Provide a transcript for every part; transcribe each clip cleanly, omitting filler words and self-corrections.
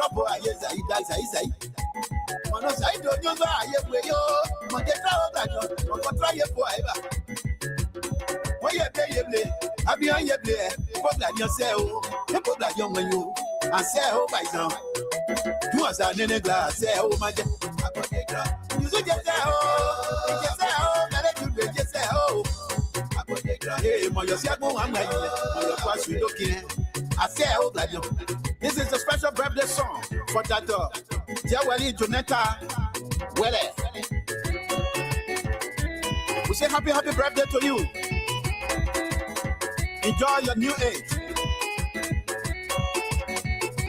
drop I say. Mono say do you go aye we yo. Mo get out that no. Mo try ye for ever. Why ye play? Abi an ye play. Put that yourself. Put that young man you. I say oh by now. You as a nene glass say oh my God. You say just say oh. Let you just say oh. Hey, my yourself I'm like my pass you looking. I say oh like you. This is a special birthday song for that Jawali Jonetta Wele. We say happy birthday to you. Enjoy your new age.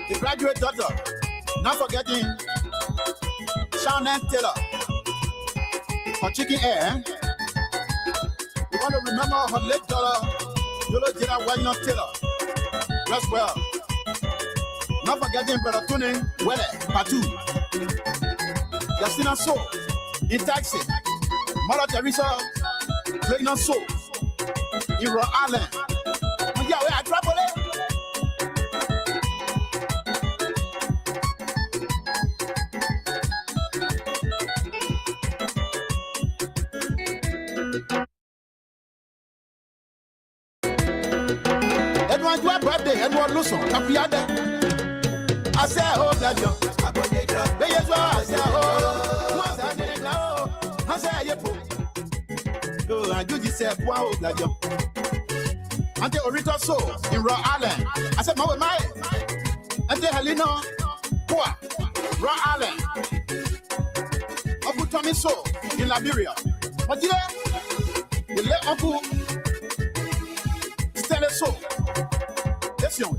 The graduate daughter, not forgetting Shannon Taylor for Chicken Air. We want to remember her late daughter, Yolo Jira Wagner Taylor. Rest well. Not forgetting Brother Tony Wele Patu. Justina So in Taxi. Mother Teresa Pregnant So in Rhode Island. Yeah, we are traveling. Edward, your birthday, Edward Luson, happy birthday. I say, oh, that you. I say, oh, I say, oh, I do this, wow, that you. Ante Orito So in Rhode Island. I said, my, Ante Helena, Poa, Rhode Island. Uncle Tommy So in Liberia. What did you let Uncle Stella So? Yes, young.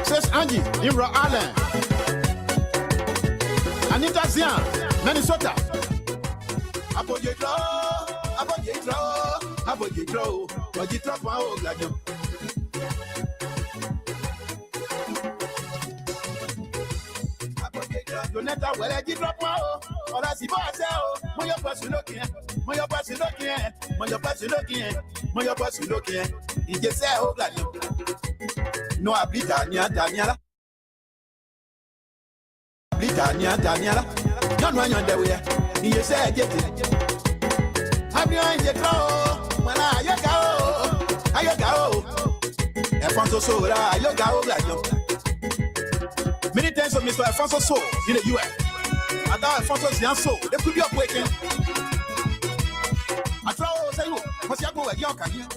Says Angie in Rhode Island. Anita Zian, Minnesota. Abojitro. Bojitro for our gladion. Jonetta, where did you drop now? Or as if I say, my person looking, you just say, oh, gladion. No, I beat Daniela. Daniela, don't run on the way. You say, get it. Have you in the crow? When I go. Alfonso So, I go like you. Many times of Mr. Alfonso So in the US. I thought Alfonso's young soul. They could be up waking. I throw, say, what's your go at your career?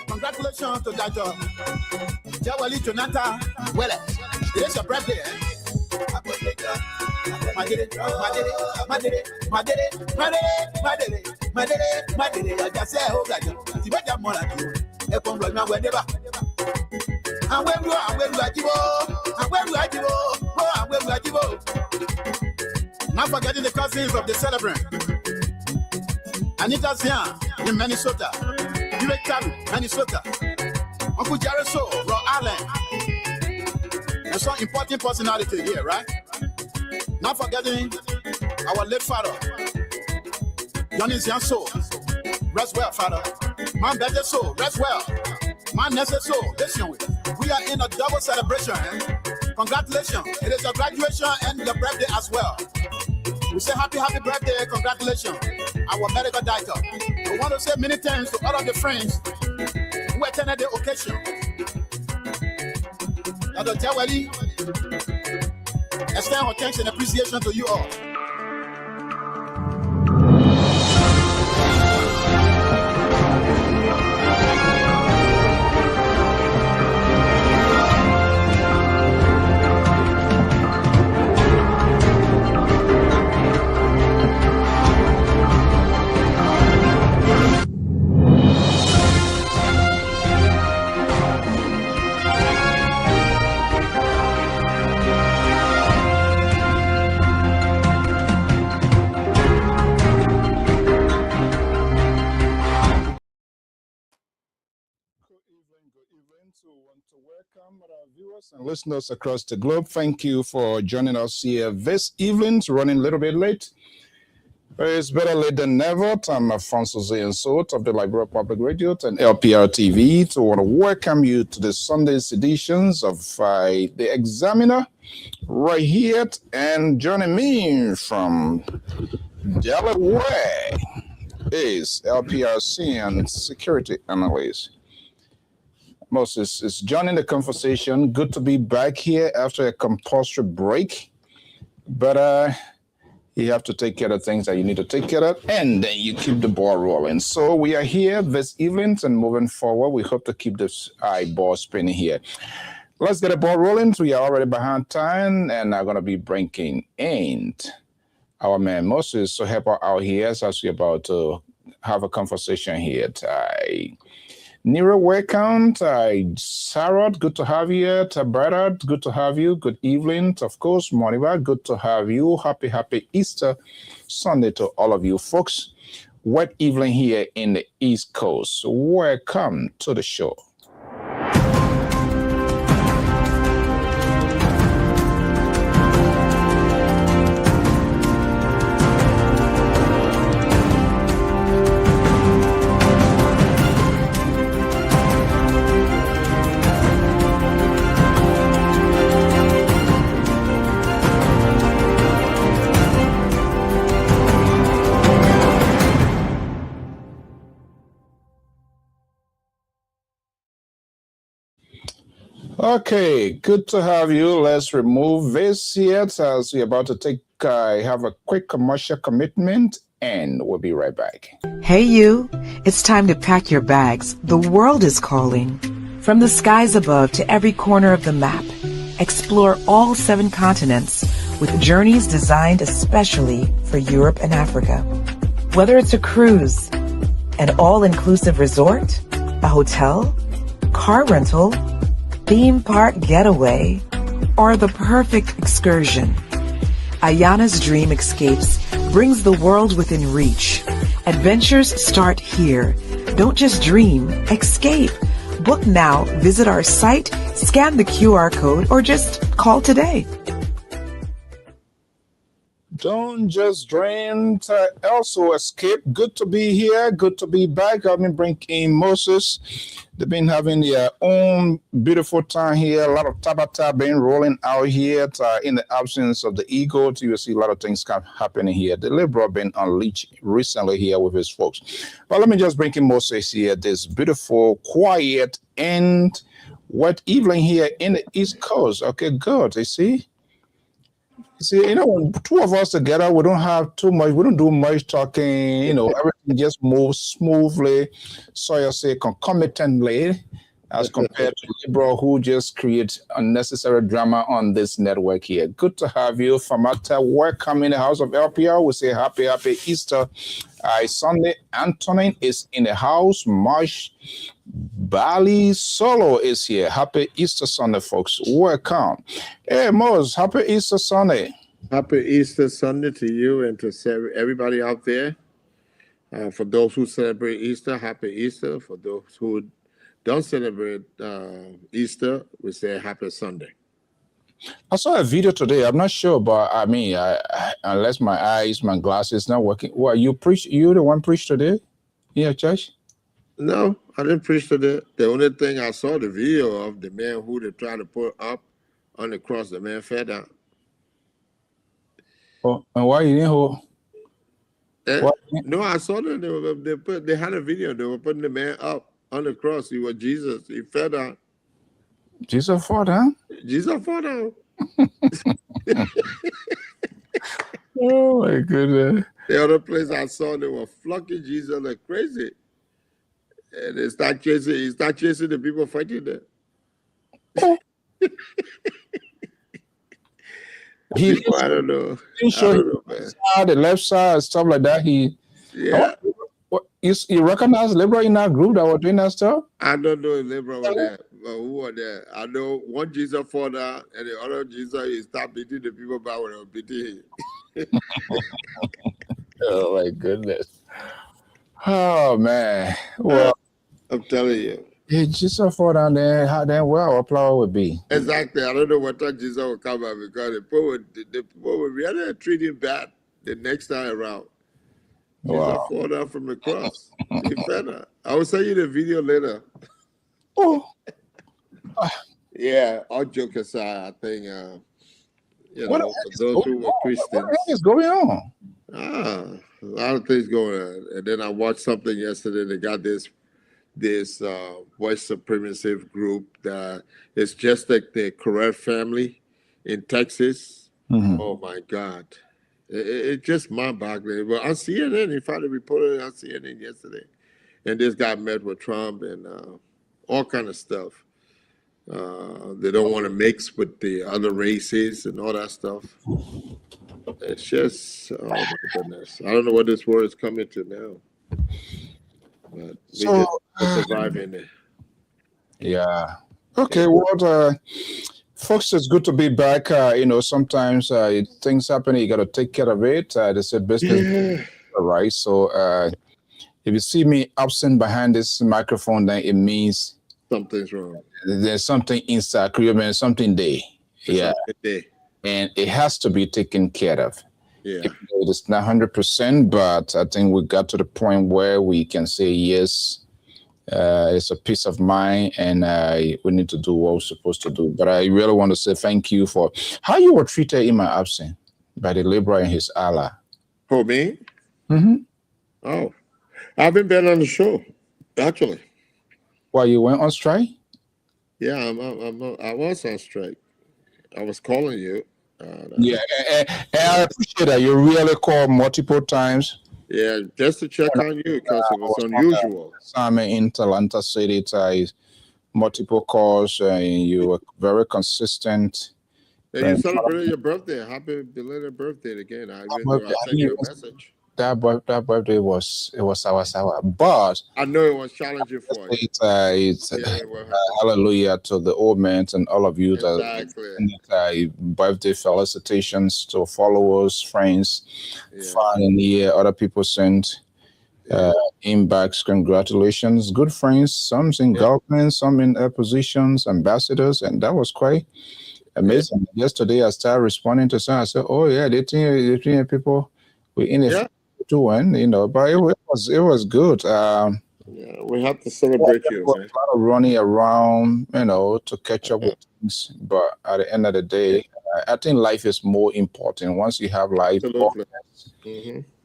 Congratulations to that Jawali Jonathan Wele. It is your birthday, eh? I just say, oh, God, you better more like you. Upon Roma, whenever. And when you are, not forgetting the cousins of the celebrant. Anita Zian in Minnesota. Direct Taru, Minnesota. Uncle Jerry So, Rhode Island. And some important personality here, right? Not forgetting our late father, Johnny Zian So. Rest well, father. Man better so, rest well. Man necessary so, listen. We are in a double celebration. Eh? Congratulations. It is your graduation and your birthday as well. We say happy birthday, congratulations. Our medical director. We want to say many thanks to all of the friends who attended the occasion. Dr. Jawali, extend our thanks and appreciation to you all. And listeners across the globe, thank you for joining us here this evening. It's running a little bit late. It's better late than never. I'm Alfonso Zayensot of the Liberia Public Radio and Lpr-Tv to want to welcome you to the Sunday's editions of The Examiner right here. And joining me from Delaware is LPRC and security analyst. Moses is joining the conversation. Good to be back here after a compulsory break. But you have to take care of things that you need to take care of, and then you keep the ball rolling. So we are here this evening and moving forward. We hope to keep this ball spinning here. Let's get the ball rolling. We are already behind time, and I'm going to be bringing in our man Moses to help out here as we're about to have a conversation here. Nero, welcome. Sarah, good to have you. Tabarat, good to have you. Good evening. Of course, Moniva, good to have you. Happy Easter Sunday to all of you folks. Wet evening here in the East Coast. Welcome to the show. Okay, good to have you. Let's remove this here as we're about to have a quick commercial commitment, and we'll be right back. Hey you, it's time to pack your bags. The world is calling. From the skies above to every corner of the map, explore all 7 continents with journeys designed especially for Europe and Africa. Whether it's a cruise, an all-inclusive resort, a hotel, car rental, theme park getaway, or the perfect excursion, Ayana's Dream Escapes brings the world within reach. Adventures start here. Don't just dream, escape. Book now, visit our site, scan the QR code, or just call today. Don't just dream, also escape. Good to be here. Good to be back. I've been bringing Moses. They've been having their own beautiful time here. A lot of tabata been rolling out here in the absence of the ego. You will see a lot of things happening here. The liberal been unleashed recently here with his folks. But let me just bring in Moses here. This beautiful, quiet, and wet evening here in the East Coast. Okay, good. You see? See, when 2 of us together, we don't have too much, we don't do much talking, everything just moves smoothly, so you say concomitantly, as compared to liberal who just create unnecessary drama on this network here. Good to have you, Famata. Welcome in the house of LPR. We say happy Easter. Sunday, Antonin is in the house. Marsh Bali Solo is here. Happy Easter Sunday, folks. Welcome. Hey, Mose, happy Easter Sunday. Happy Easter Sunday to you and to everybody out there. For those who celebrate Easter, happy Easter. For those who don't celebrate Easter, we say happy Sunday. I saw a video today. I'm not sure, but I mean, unless my glasses not working. Well, you the one preached today in your church? No, I didn't preach today. The only thing I saw the video of the man who they tried to put up on the cross, the man fell down. Oh, and why you didn't hold? No, I saw them. They had a video. They were putting the man up on the cross. He was Jesus. He fell down. Jesus fell down? Jesus fell down. Oh my goodness. The other place I saw, they were flocking Jesus like crazy. And he start chasing the people fighting there. I don't know. The left side, stuff like that. You recognize liberal in that group that were doing that stuff? I don't know if liberal were there, but who were there? I know one Jesus fought down, and the other Jesus he stopped beating the people back when they were beating him. Oh my goodness. Oh man. Well, I'm telling you. If Jesus fought down there, how then well our flower would be. Exactly. I don't know what time Jesus will come out because the people were really treating bad the next time around. She's a fall down from the cross. She better. I will send you the video later. Oh. Yeah, all joke aside, I think for those who were Christians. What is going on? A lot of things going on. And then I watched something yesterday. They got this white supremacist group that it's just like the Carrera family in Texas. Mm-hmm. Oh my God. It just mind-boggling. Well, on CNN, they finally reported it on CNN yesterday. And this guy met with Trump and all kind of stuff. They don't want to mix with the other races and all that stuff. It's just, oh my goodness. I don't know what this world is coming to now. But we're surviving it. Yeah. Okay. Well, folks, it's good to be back. Sometimes things happen. You got to take care of it. They say business, right? So if you see me absent behind this microphone, then it means something's wrong. There's something inside, something there. Yeah. And it has to be taken care of. Yeah. It is not 100%, but I think we got to the point where we can say yes. It's a peace of mind, and we need to do what we're supposed to do. But I really want to say thank you for how you were treated in my absence by the Lpr and his ally. Who, me? Mm-hmm. Oh, I haven't been on the show, actually. Why, you went on strike? Yeah, I was on strike. I was calling you. Yeah, and I appreciate that. You really called multiple times. Yeah, just to check on you because it was unusual. I'm in Atlanta City, multiple calls, and you were very consistent. And you celebrated your birthday. Happy belated birthday again. I sent you a message. That birthday was sour, but I know it was challenging for you. It's hallelujah to the old man and all of you. Exactly. Birthday felicitations to followers, friends, family, other people sent inbox congratulations. Good friends, some in government, some in positions, ambassadors, and that was quite amazing. Yesterday, I started responding to some. I said, "Oh yeah, they think people we in it." Doing, but it was good. We have to celebrate you. A lot of running around, to catch up with things. But at the end of the day, I think life is more important. Once you have life,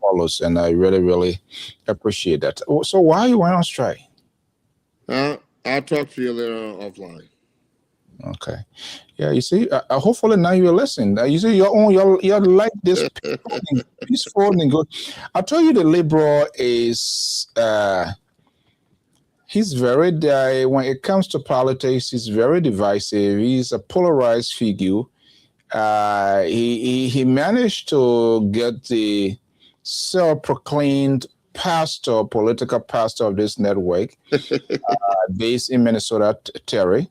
follows, and I really, really appreciate that. So why you went on strike? I'll talk to you later on offline. Okay. Yeah, you see, hopefully now you're listening. You see, your like this peaceful and good. I told you the Liberal is he's very when it comes to politics, he's very divisive. He's a polarized figure. He managed to get the self-proclaimed political pastor of this network, based in Minnesota, Terry.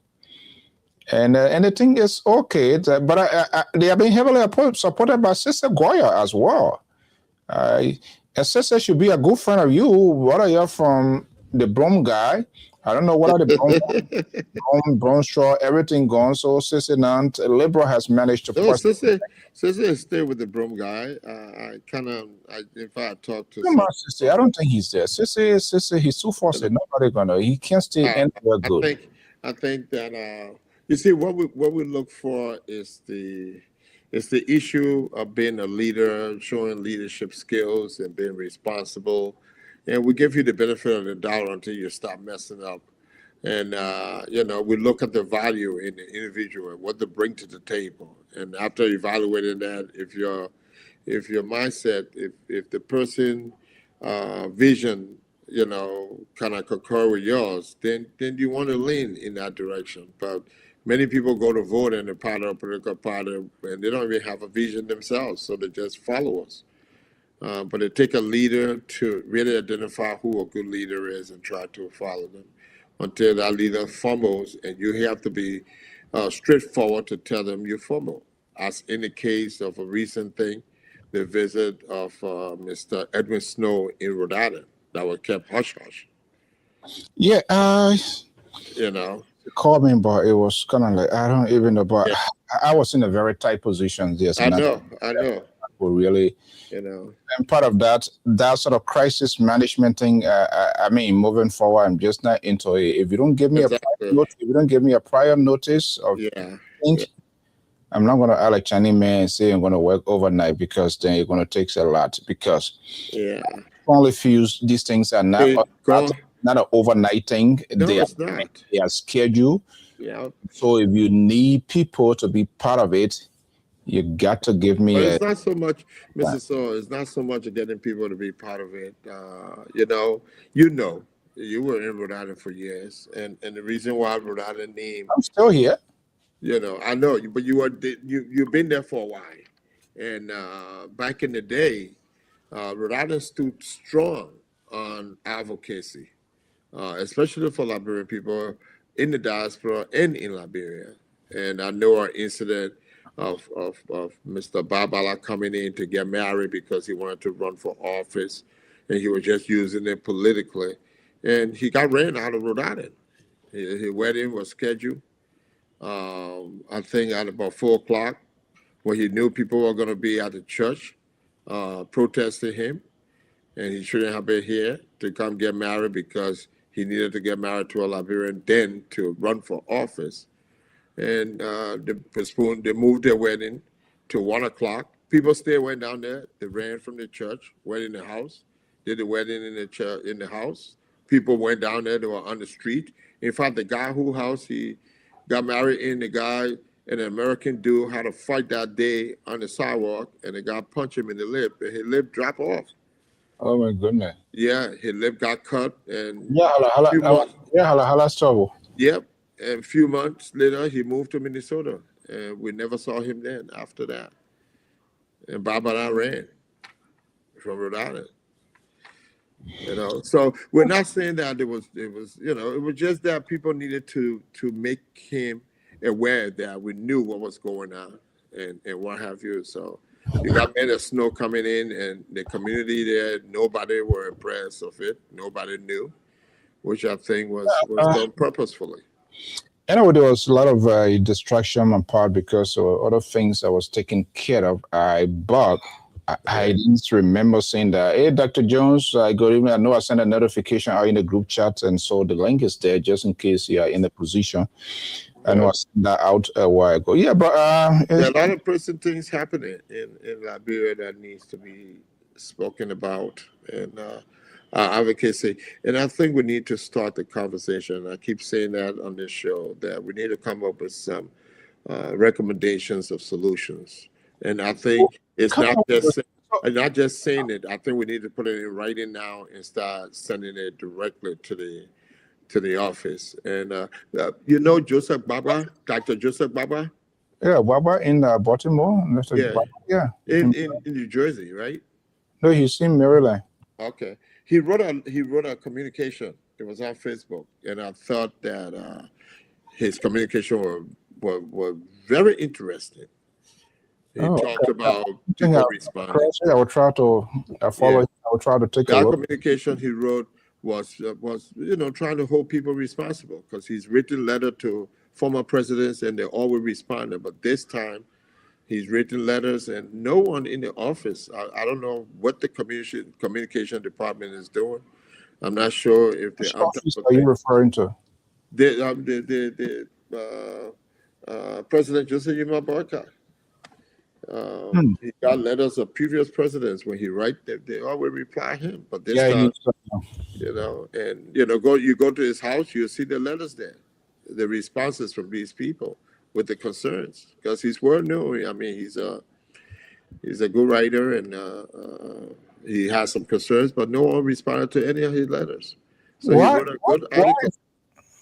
And the thing is okay, but they have been heavily supported by Sister Goya as well. And Sister should be a good friend of you. What are you from the Brom guy? I don't know what are the Brom straw, everything gone. So Sister Nant Liberal has managed to. Sister stay with the Brom guy. If I talk to. Come on, Sister. I don't think he's there. Sister, he's too forced. Nobody gonna. He can't stay anywhere good. I think that. You see, what we look for is the issue of being a leader, showing leadership skills and being responsible. And we give you the benefit of the doubt until you stop messing up. And, we look at the value in the individual and what they bring to the table. And after evaluating that, if your mindset, if the person vision, kind of concur with yours, then you want to lean in that direction. But many people go to vote in a political party, and they don't even have a vision themselves, so they just follow us. But it takes a leader to really identify who a good leader is and try to follow them until that leader fumbles, and you have to be straightforward to tell them you fumble. As in the case of a recent thing, the visit of Mr. Edwin Snow in Rhode Island, that was kept hush-hush. Yeah, called me, but it was kind of like, I don't even know, but I was in a very tight position. Yes, I know. people really, and part of that sort of crisis management thing. I mean, moving forward, I'm just not into it. If you don't give me a prior notice of change, I'm not going to act like Chinese man and say I'm going to work overnight, because then you're going to take a lot. Because only few these things are not an overnight thing. No, it's not. They are scheduled. Yeah. So if you need people to be part of it, you got to give me. But it's not so much, Mrs. So. It's not so much getting people to be part of it. You were in Rhode Island for years, and the reason why Rhode Island name. I'm still here. I know, but you've been there for a while, and back in the day, Rhode Island stood strong on advocacy, especially for Liberian people in the diaspora and in Liberia. And I know our incident of Mr. Babala coming in to get married because he wanted to run for office, and he was just using it politically, and he got ran out of Rhode Island. His wedding was scheduled. I think at about 4 o'clock, when he knew people were going to be at the church protesting him, and he shouldn't have been here to come get married because he needed to get married to a Liberian then to run for office. And they moved their wedding to 1 o'clock. People still went down there. They ran from the church, went in the house, did the wedding in the church, in the house. People went down there. They were on the street. In fact, the guy whose house he got married in, an American dude, had a fight that day on the sidewalk, and the guy punched him in the lip, and his lip dropped off. Oh my goodness! Yeah, his lip got cut, and trouble. Yep, and a few months later, he moved to Minnesota, and we never saw him then after that. And Barbara ran from Rhode Island. So we're not saying that it was just that people needed to make him aware that we knew what was going on and what have you. So you got men of snow coming in, and the community there, nobody were impressed of it. Nobody knew, which I think was done purposefully. Anyway, there was a lot of distraction on my part because of other things I was taking care of. I didn't remember saying that, hey, Dr. Jones, I know I sent a notification out in the group chat, and so the link is there just in case you are in a position. I know I sent that out a while ago. Yeah, but there are a lot of person things happening in Liberia that needs to be spoken about, and advocacy. And I think we need to start the conversation. I keep saying that on this show, that we need to come up with some recommendations of solutions. And I think it's not just saying it. I think we need to put it in writing now and start sending it directly to the office. And Joseph Baba, Dr. Joseph Baba. Yeah, Baba in Baltimore. Yeah, in New Jersey, right? No, he's in Maryland. Okay, he wrote a communication. It was on Facebook, and I thought that his communication were very interesting. He talked about people responding. I will try to follow. Yeah. I will try to take a look. That communication he wrote was trying to hold people responsible, because he's written letter to former presidents and they always responded. But this time, he's written letters and no one in the office. I don't know what the communication department is doing. I'm not sure if the office are you referring to? The President Joseph Yuma Barka. He got letters of previous presidents. When he write, they always reply him. But this time, you go to his house, you see the letters there, the responses from these people with the concerns, because he's well known. I mean, he's a good writer, and he has some concerns, but no one responded to any of his letters. So he wrote a good article.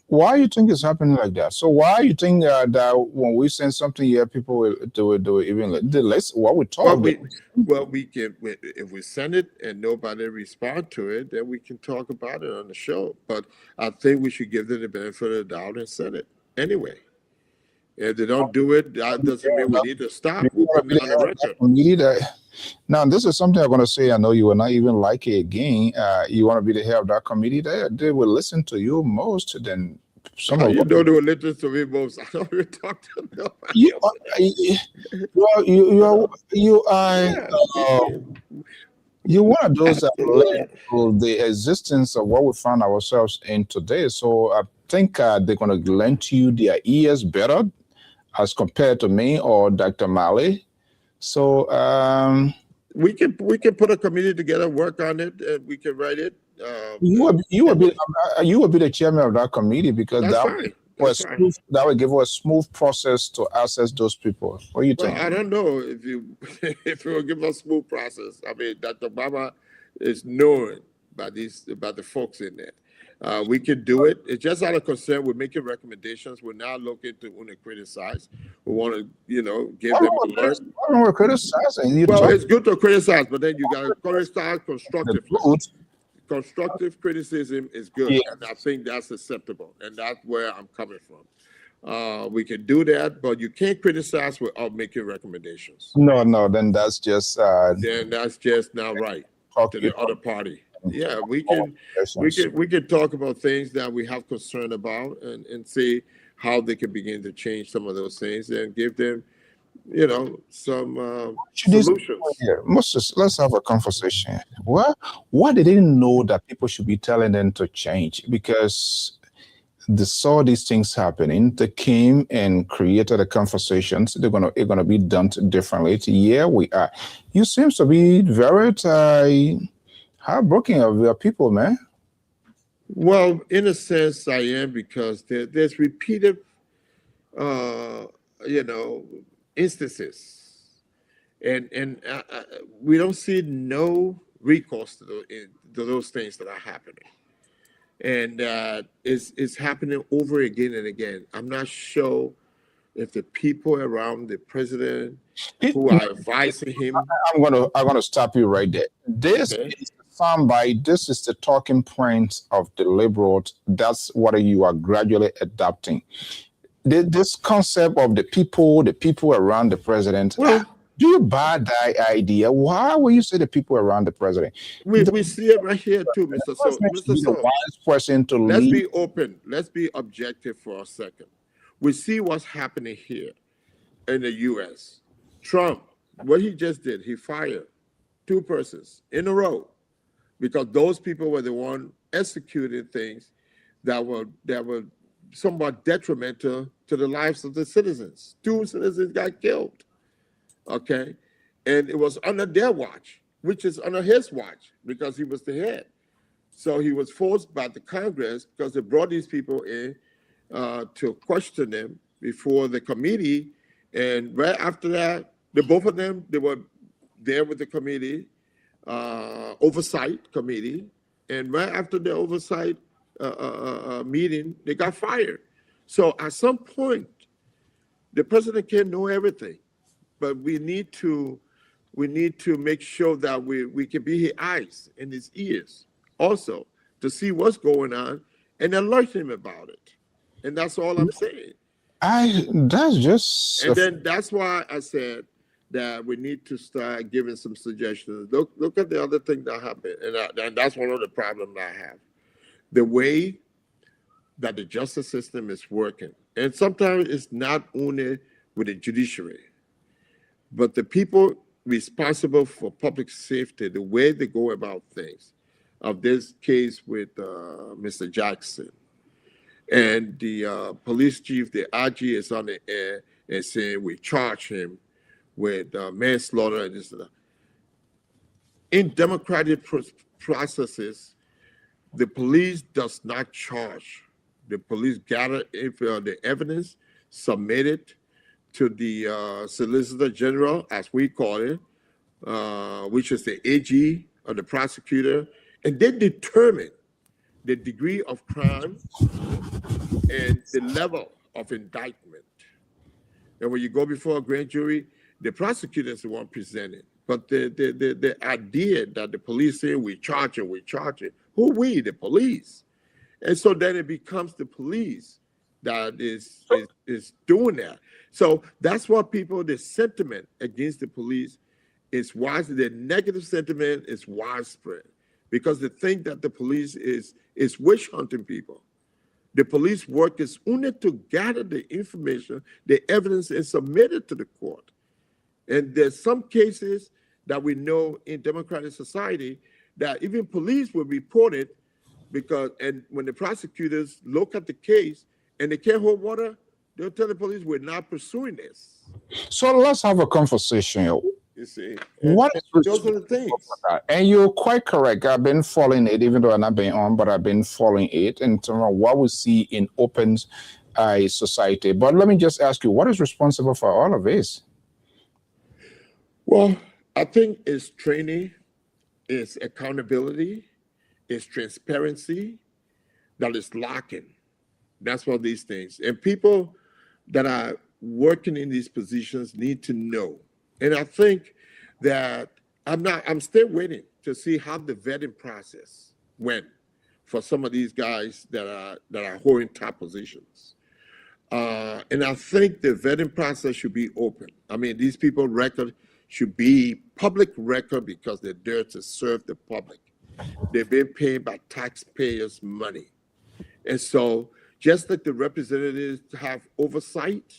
Why you think it's happening like that? So why you think that when we send something here, people will do it even what we talk about? Well, we can, if we send it and nobody respond to it, then we can talk about it on the show. But I think we should give them the benefit of the doubt and send it anyway. If they don't do it, that doesn't mean we need to stop. We'll put it on the record. Now, this is something I'm going to say. I know you will not even like it again. You want to be the head of that committee. They will listen to you most than some Oh, of you what know they were listening to me most. I don't even talk to nobody. you well, you are Yeah, you're one of those that absolutely. relate to the existence of what we find ourselves in today. So I think they're going to lend to you their ears better as compared to me or Dr. Malley. So We can put a committee together, work on it, and we can write it. you will be the chairman of that committee because That's fine. That's fine. that will give us a smooth process to access those people. What do you Well, think? I don't know if you if you will give us smooth process. I mean, Dr. Baba is known by the folks in there. We can do it. It's just out of concern. We're making recommendations. We're not looking to only criticize. We want to, give them alert. Why don't we criticizing? You Well, talk it's good to criticize, but then you got to criticize the constructively. good. Constructive criticism is good, Yeah. and I think that's acceptable, and that's where I'm coming from. We can do that, but you can't criticize without making recommendations. No, then that's just Then that's just not right to the other party. Yeah, we can talk about things that we have concern about and see how they can begin to change some of those things and give them, some solutions. Yeah, Moses, let's have a conversation. Why they didn't know that people should be telling them to change? Because they saw these things happening. They came and created a conversation. So it's gonna be done differently. Yeah, we are. You seems to be very heartbroken of your people, man. Well, in a sense, I am because there's repeated, instances, and we don't see no recourse to those things that are happening, and it's happening over again and again. I'm not sure if the people around the president who are advising him. I'm gonna stop you right there. This Okay. is the soundbite. This is the talking points of the liberals. That's what you are gradually adopting. This concept of the people around the president. Well, Do you buy that idea? Why will you say the people around the president? we see it right here too, Mr. So. Mr. The So, wise person to let's lead. be open. Let's be objective for a second. We see what's happening here in the U.S. Trump, what he just did, he fired 2 persons in a row because those people were the one executing things that were somewhat detrimental to the lives of the citizens. 2 citizens got killed. Okay, and it was under their watch, which is under his watch because he was the head. So he was forced by the Congress because they brought these people in to question them before the committee. And right after that, both of them, they were there with the committee, oversight committee. And right after the oversight meeting, they got fired. So at some point, the president can't know everything, but we need to make sure that we can be his eyes and his ears also to see what's going on and alert him about it. And that's all I'm saying. That's just. And then that's why I said that we need to start giving some suggestions. Look at the other thing that happened, and that's one of the problems I have. The way that the justice system is working, and sometimes it's not only with the judiciary, but the people responsible for public safety, the way they go about things. Of this case with Mr. Jackson, and the police chief, the IG, is on the air and saying we charge him with manslaughter and this and that. In democratic processes, the police does not charge. The police gather the evidence, submit it to the Solicitor General, as we call it, which is the AG or the prosecutor, and they determine the degree of crime and the level of indictment. And when you go before a grand jury, the prosecutor is the one presenting. But the idea that the police say we charge it. Who we? The police. And so then it becomes the police that is doing that. So that's why the sentiment against the police is widespread. The negative sentiment is widespread because they think that the police is witch hunting people. The police work is only to gather the information, the evidence, and submit it to the court. And there's some cases that we know in democratic society that even police will report it because, and when the prosecutors look at the case and they can't hold water, they'll tell the police, we're not pursuing this. So let's have a conversation. You see, What is those are the things. And you're quite correct. I've been following it, even though I've not been on, but I've been following it in terms of what we see in open society. But let me just ask you, what is responsible for all of this? Well, I think it's training, it's accountability, it's transparency that is lacking. That's what these things. And people that are working in these positions need to know. And I think that I'm still waiting to see how the vetting process went for some of these guys that are holding top positions. And I think the vetting process should be open. I mean, these people's record should be public record because they're there to serve the public. They've been paid by taxpayers' money. And so just like the representatives have oversight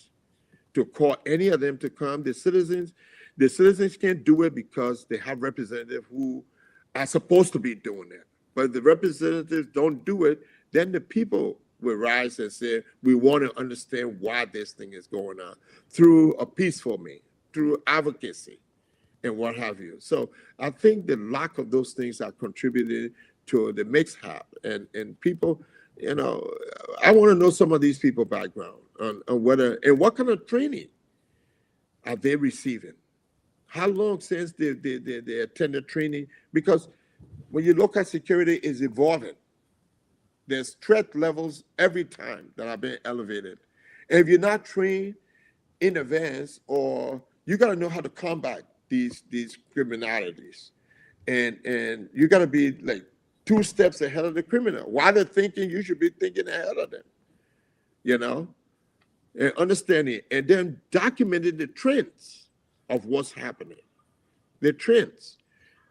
to call any of them to come, the citizens can't do it because they have representatives who are supposed to be doing it. But if the representatives don't do it, then the people will rise and say, we want to understand why this thing is going on through a peaceful means, through advocacy and what have you. So I think the lack of those things are contributed to the mix-up. And people, you know, I want to know some of these people's background on whether, and what kind of training are they receiving? How long since they attended training? Because when you look at security, it's evolving. There's threat levels every time that have been elevated. And if you're not trained in advance, or you got to know how to combat these criminalities, and you got to be like 2 steps ahead of the criminal. While they're thinking, you should be thinking ahead of them, you know, and understanding, and then documenting the trends of what's happening, the trends,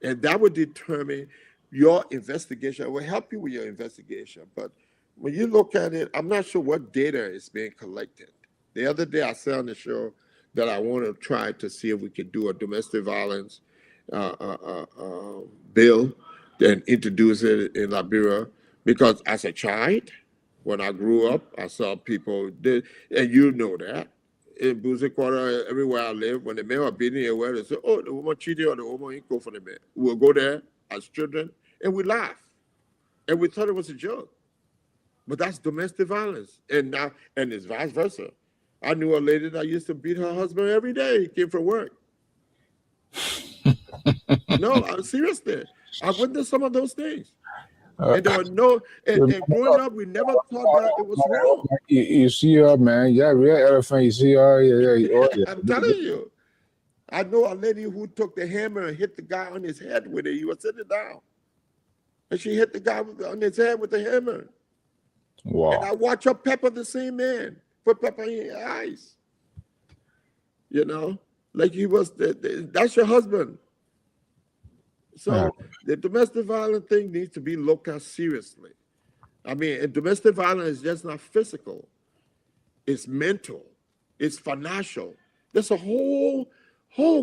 and that would determine your investigation. It will help you with your investigation. But when you look at it, I'm not sure what data is being collected. The other day I said on the show that I want to try to see if we could do a domestic violence bill and introduce it in Liberia. Because as a child, when I grew up, I saw people, and you know that, in Buzi Quarter, everywhere I live, when the men were beating their wife, they say, oh, the woman cheated or the woman ain't go for the man. We'll go there as children and we laugh. And we thought it was a joke. But that's domestic violence. And now, and it's vice versa. I knew a lady that used to beat her husband every day. He came from work. No, seriously. I witnessed some of those things. And there were no, and growing up, we never thought that it was wrong. You see her, man. Yeah, real elephant. You see her. Yeah. I'm telling you. I know a lady who took the hammer and hit the guy on his head with it. He was sitting down. And she hit the guy on his head with the hammer. Wow. And I watched her pepper the same man. Put pepper in your eyes. You know? Like he was, that's your husband. So the domestic violence thing needs to be looked at seriously. I mean, and domestic violence is just not physical. It's mental. It's financial. There's a whole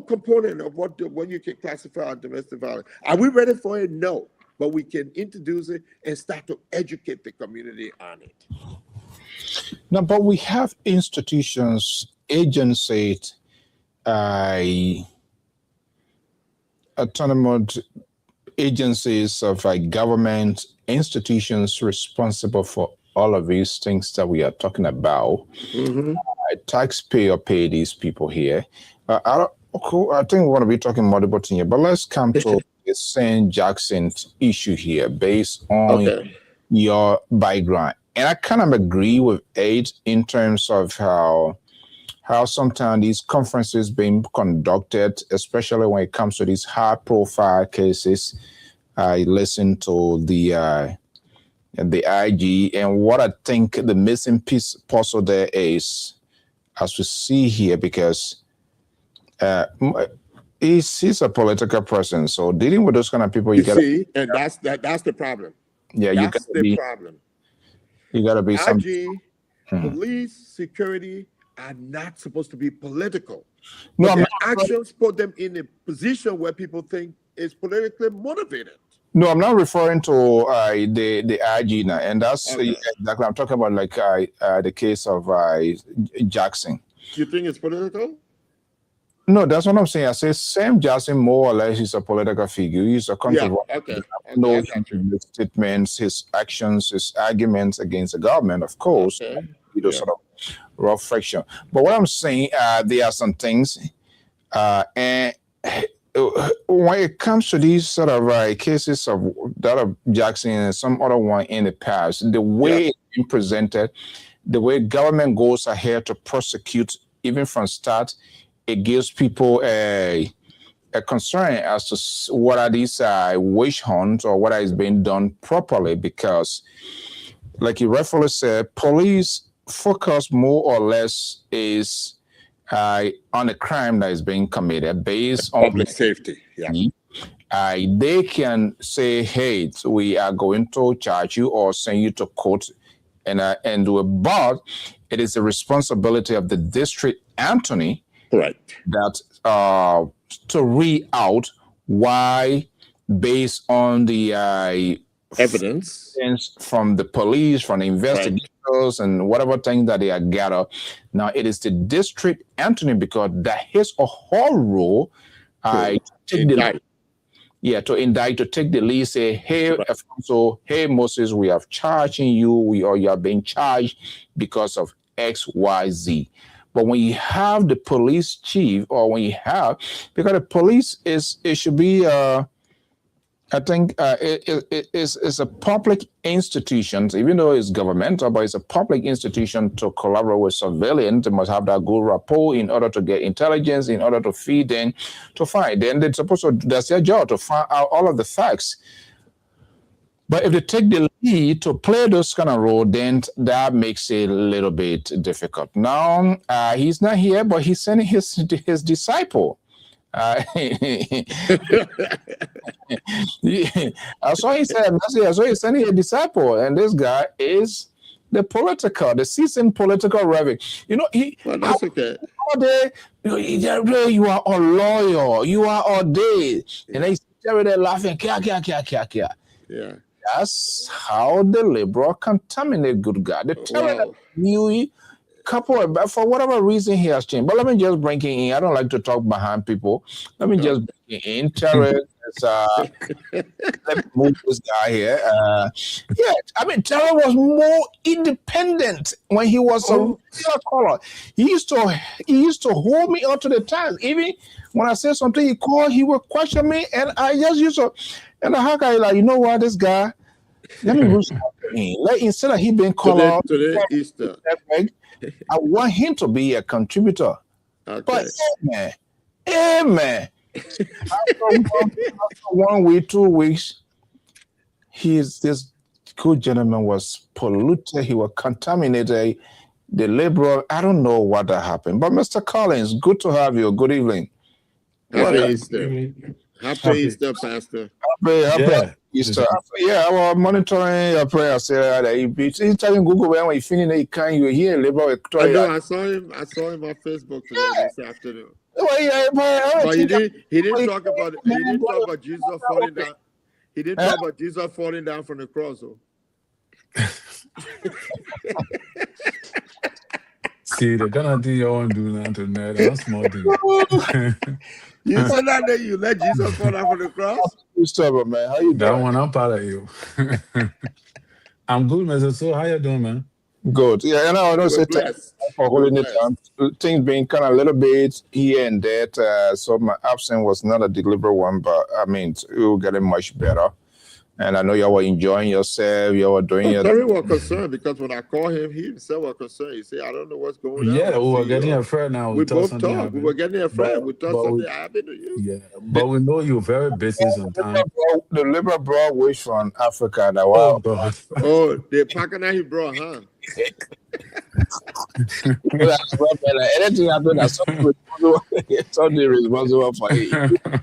component of what you can classify as domestic violence. Are we ready for it? No. But we can introduce it and start to educate the community on it. No, but we have institutions, agencies, autonomous agencies of government institutions responsible for all of these things that we are talking about. Mm-hmm. Taxpayer pay these people here. I think we want to be talking multiple things here, but let's come to the St. Jackson issue here based on your background. And I kind of agree with Ed in terms of how sometimes these conferences being conducted, especially when it comes to these high-profile cases. I listened to the IG, and what I think the missing piece puzzle there is, as we see here, because he's a political person, so dealing with those kind of people, you see, and that's the problem. Yeah, that's the problem. You got to be some. IG, police, security are not supposed to be political. No, But I'm their not, actions put them in a position where people think it's politically motivated. no, I'm not referring to the IG now, and that's Okay. exactly I'm talking about. Like the case of Jackson. You think it's political? No, that's what I'm saying. I say Sam Jackson more or less is a political figure. He's a controversial. Okay. No, I got you. his statements, his actions, his arguments against the government, of course, Okay. sort of rough friction. But what I'm saying, there are some things, and when it comes to these sort of cases of that of Jackson and some other one in the past, the way it's been presented, the way government goes ahead to prosecute, even from start, it gives people a concern as to what are these witch hunts or what is being done properly, because, like you rightfully said, police focus more or less is on the crime that is being committed based on Public safety. Yeah. they can say, hey, we are going to charge you or send you to court and do it, but it is the responsibility of the district attorney Right. that to read out why, based on the Evidence from the police, from the investigators, and whatever things that they are gathered. Now it is the district attorney, because that his or her role to indict, to take the lead, say, hey, so hey Moses, we are charging you, or you are being charged because of XYZ. But when you have the police chief, or when you have, because the police it should be I think it's a public institution, even though it's governmental, but it's a public institution to collaborate with civilians. They must have that good rapport in order to get intelligence, in order to feed them, to find. Then they're supposed to, that's their job, to find out all of the facts. But if they take the lead to play those kind of role, then that makes it a little bit difficult. Now, he's not here, but he's sending his disciple. I saw he said, I saw he's sending a disciple, and this guy is the seasoned political reverend. You know, that's okay. You are a lawyer, you are ordained, and they sit there laughing, kia. Yeah. That's how the liberal contaminate good God. They tell that you couple of, for whatever reason he has changed. But let me just bring it in. I don't like to talk behind people. Let me just bring it in. Terrence, let me move this guy here. Terrence was more independent when he was a caller. He used to hold me up to the task. Even when I said something, he would question me, and I just used to. And the hacker, like, you know what, this guy, let me do something. Instead of he being called out today Easter, I want him to be a contributor. Okay. But amen. After 1 week, 2 weeks, this good gentleman was polluted. He was contaminated. The liberal, I don't know what that happened. But Mr. Collins, good to have you. Good evening. Happy Easter. Happy Easter, Pastor. Happy Easter. Yeah, I was monitoring your prayer. He's telling Google when you finish it, can you hear liberal? I know. I saw him on Facebook today this afternoon. But he didn't talk about Jesus falling down. He didn't talk about Jesus falling down from the cross. See, they're gonna do your own do not tonight. That's small thing. You said that you let Jesus fall down from the cross? You stubborn, man. How you doing? That one, I'm proud of you. I'm good, Mr. So, how you doing, man? Good. Yeah, and I want to say thanks for holding it down. Things being kind of a little bit here and there. So my absence was not a deliberate one, but I mean, we were getting much better. And I know you were enjoying yourself. You were doing your... Terry was concerned because when I called him, he himself was concerned. He said, I don't know what's going on. Yeah, we were getting afraid now. We both talked. We were getting afraid. We thought something happened to you. Yeah, but we know you're very busy sometimes. The liberal brought wish from Africa. That God. Oh, the Pakistan he brought, huh? Anything happened, that's something responsible for it.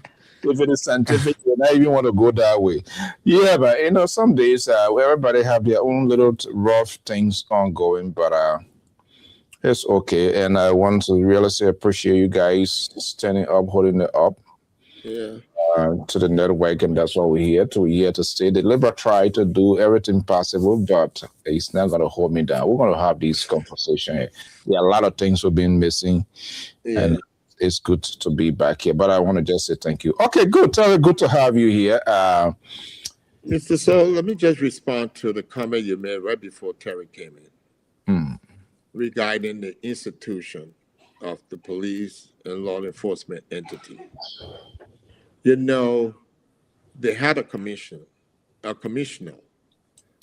if it is scientific, then I even want to go that way. Yeah, but some days everybody have their own little rough things ongoing, but it's okay. And I want to really say appreciate you guys standing up, holding it up. Yeah. To the network, and that's what we're here to. We're here to stay. The Liberal try to do everything possible, but it's not going to hold me down. We're going to have this conversation here. There are a lot of things we've been missing, and it's good to be back here. But I want to just say thank you. Okay, good. Terry, good to have you here. Mr. So let me just respond to the comment you made right before Terry came in regarding the institution of the police and law enforcement entity. They had a commissioner.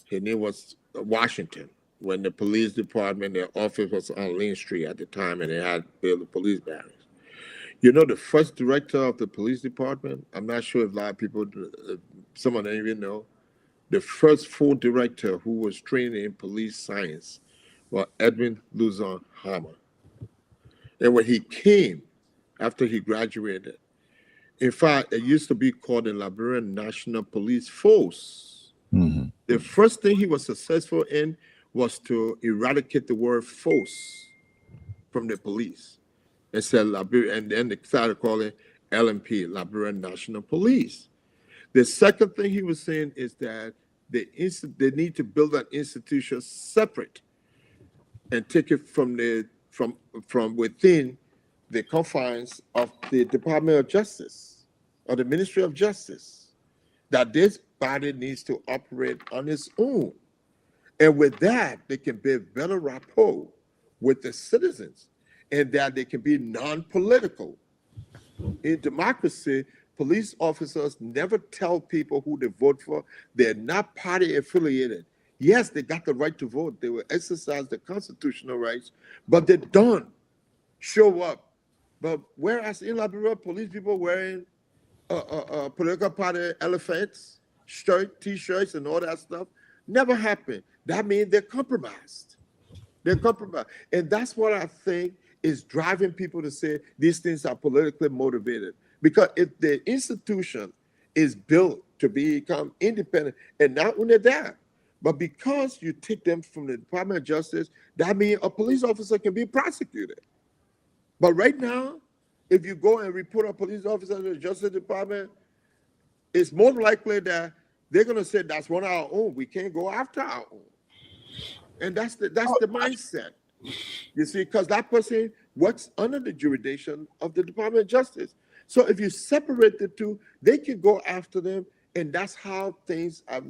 His name was Washington, when the police department, their office was on Lane Street at the time, and they had built the police barracks. The first director of the police department, I'm not sure if a lot of people, some of them even know, the first full director who was trained in police science was Edwin Luzon Hammer. And when he came, after he graduated, in fact, it used to be called the Liberian National Police Force. Mm-hmm. The first thing he was successful in was to eradicate the word force from the police. And said Liberia, and then they started calling LNP, Liberian National Police. The second thing he was saying is that they need to build an institution separate and take it from within the confines of the Department of Justice or the Ministry of Justice, that this body needs to operate on its own. And with that, they can build better rapport with the citizens, and that they can be non-political. In democracy, police officers never tell people who they vote for. They're not party affiliated. Yes, they got the right to vote. They will exercise their constitutional rights, but they don't show up. But whereas in Liberia, police people wearing political party elephants, T-shirts, and all that stuff, never happened. That means they're compromised. They're compromised. And that's what I think is driving people to say these things are politically motivated. Because if the institution is built to become independent, and not only that, but because you take them from the Department of Justice, that means a police officer can be prosecuted. But right now, if you go and report a police officer to the Justice Department, it's more likely that they're going to say that's one of our own. We can't go after our own. And that's the mindset. You see, because that person works under the jurisdiction of the Department of Justice. So if you separate the two, they can go after them, and that's how things are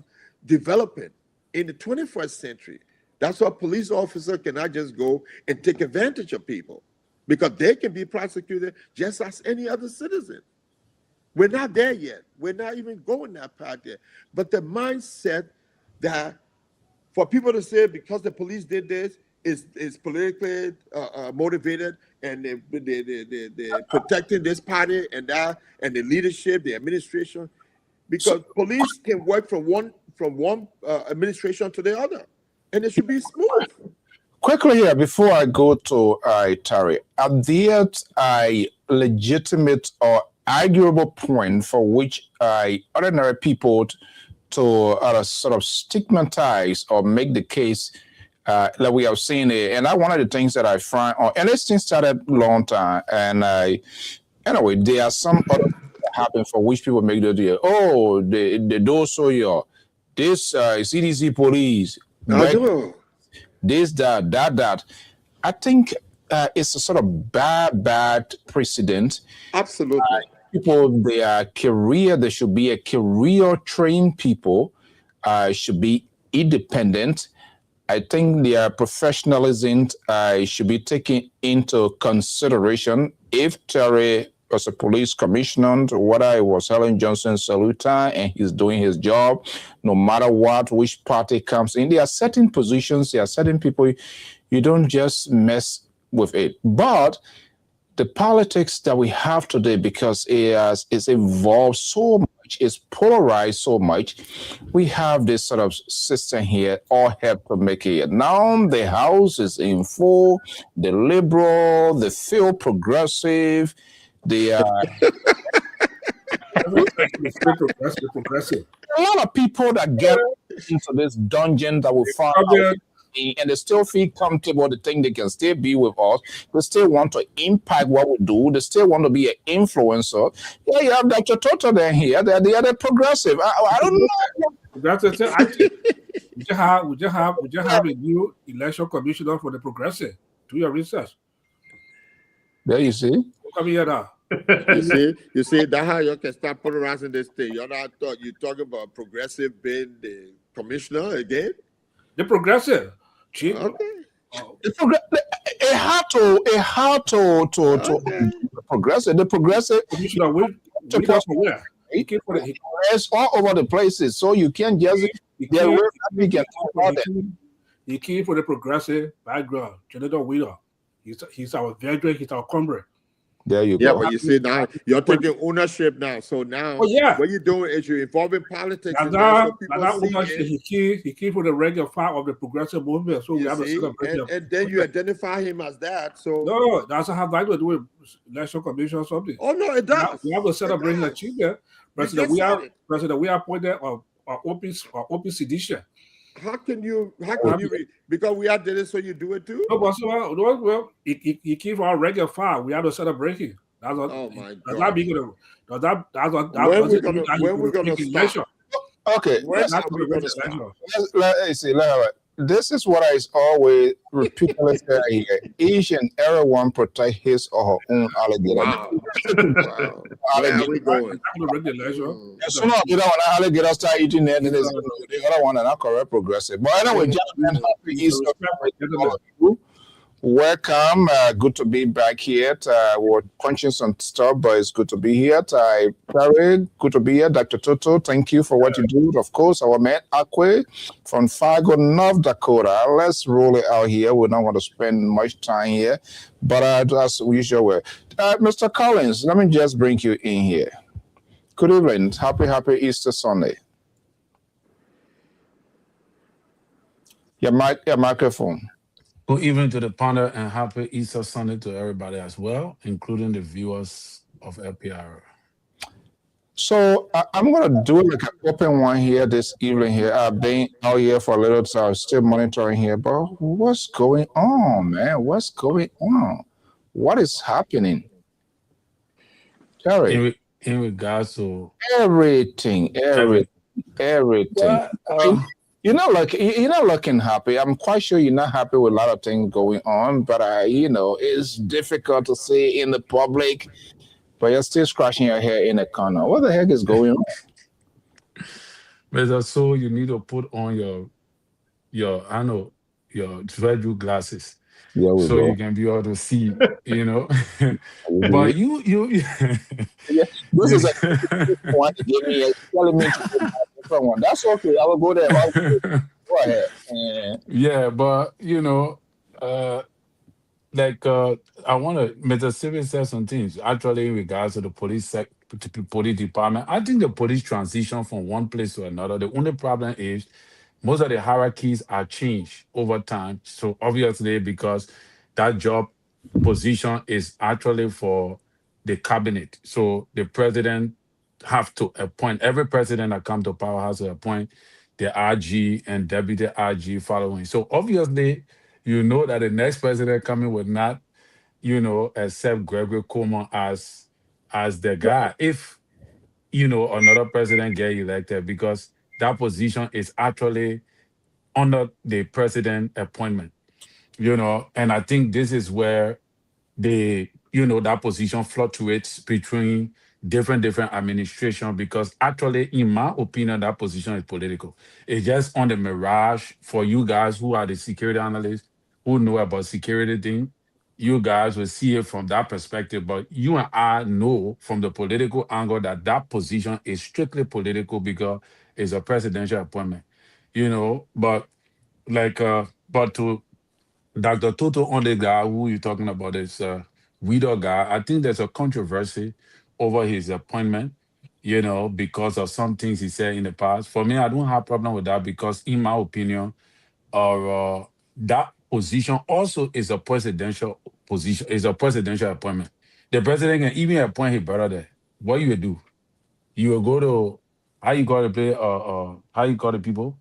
developing. In the 21st century, that's why police officers cannot just go and take advantage of people, because they can be prosecuted just as any other citizen. We're not there yet. We're not even going that path yet. But the mindset that for people to say because the police did this is politically motivated, and they're protecting this party and that, and the leadership, the administration, because police can work from one administration to the other, and it should be smooth. Quickly here, before I go to Terry, are there a legitimate or arguable point for which ordinary people to sort of stigmatize or make the case that we have seen it? And that's one of the things that I find, and this thing started a long time, and anyway, there are some other things that happen for which people make the deal. Oh, they do so your this CDC police. This, that. I think it's a sort of bad precedent. Absolutely. People, they should be a career-trained people, should be independent. I think their professionalism should be taken into consideration. If Terry was a police commissioner, whether it was Helen Johnson Saluta, and he's doing his job, no matter what, which party comes in, there are certain positions, there are certain people, you don't just mess with it. But the politics that we have today, because it's evolved so much, it's polarized so much, we have this sort of system here, all help to make it. Now the House is in full, the liberal, the feel progressive, the progressive. A lot of people that get into this dungeon that will find out and they still feel comfortable. They think they can still be with us. They still want to impact what we do. They still want to be an influencer. Yeah, you have Dr. Toto there here. They're the other progressive. I don't know. That's the thing. I think we just have a new election commissioner for the progressive. Do your research. There you see. Come here now. You see, that's how you can start polarizing this thing. You're not you talking about progressive being the commissioner again? The progressive. Okay. It had to progressive. The progressive commissioner it's all over the places, so you can't just he came for the progressive background. Jonathan Wheeler. He's our veteran, he's our comrade. There you go. Yeah, but you see now you're taking ownership now. So now what you're doing is you're involving politics. He came for the regular part of the progressive movement. So we have a celebration. And then you identify him as that. So no, that's how that to do with national commission or something. Oh no, it does. We have a celebrating achievement. President, we are appointed open sedition. How can you because we are doing it, so you do it too? No, but well, he came for our regular file. We have to celebrate him. That's what. Oh my God! When we're gonna stop? Okay, let's see. This is what I always repeatedly say here. Each and everyone protect his or her own alligator. Wow. Where we going? So now you know when alligator start eating it, and the other one and not correct progressive. But anyway, gentlemen, happy Easter. Welcome. Good to be back here. We're punching some stuff, but it's good to be here. Perry, good to be here. Dr. Toto, thank you for what you do. Of course, our man Akwe from Fargo, North Dakota. Let's roll it out here. We're not going to spend much time here, but as usual, Mr. Collins, let me just bring you in here. Good evening. Happy Easter Sunday. Your microphone. Good evening to the panel and happy Easter Sunday to everybody as well, including the viewers of Lpr. So I'm going to do like an open one here this evening here. I've been out here for a little time. I'm still monitoring here, but what's going on, man? What's going on? What is happening? Terry. In regards to everything. You're not looking happy. I'm quite sure you're not happy with a lot of things going on, but it's difficult to see in the public, but you're still scratching your hair in the corner. What the heck is going on? Mr. So you need to put on your visual glasses. So you can be able to see, But you this is one to give me telling me to put a different one. That's okay. I will go there. Go ahead. Yeah, but I want to, Mr. Civil said some things actually in regards to the police department. I think the police transition from one place to another. The only problem is most of the hierarchies are changed over time. So obviously, because that job position is actually for the cabinet. So the president have to appoint, every president that comes to power has to appoint the RG and deputy RG following. So obviously, that the next president coming would not, accept Gregory Coleman as the guy. If, another president get elected, because that position is actually under the president appointment, and I think this is where that position fluctuates between different administration, because actually, in my opinion, that position is political. It's just on the mirage for you guys who are the security analysts, who know about security thing. You guys will see it from that perspective, but you and I know from the political angle that position is strictly political because it's a presidential appointment, but to Dr. Toto on the guy who you're talking about, is Widow guy, I think there's a controversy over his appointment, because of some things he said in the past. For me, I don't have a problem with that, because in my opinion, that position also is a presidential position, is a presidential appointment. The president can even appoint his brother there. What you would do? You will go to how you call the play how you call the people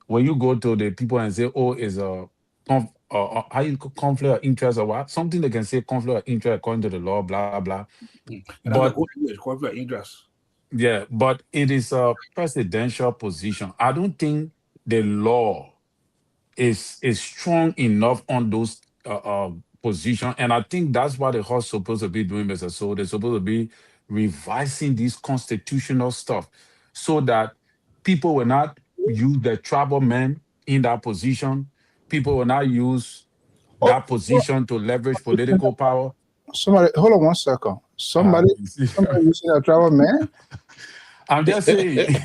when you go to the people and say, oh, is a how you conflict of interest or what? Something they can say conflict of interest according to the law, blah blah. And that's the But whole English conflict of interest. yeah, but it is a presidential position. I don't think the law is strong enough on those position, and I think that's what the House supposed to be doing, Mr. So they're supposed to be revising this constitutional stuff so that people will not use the tribal men in that position. People will not use Oh, that position to leverage political power. somebody, hold on one second. Uh, Somebody using a travel man. I'm just saying.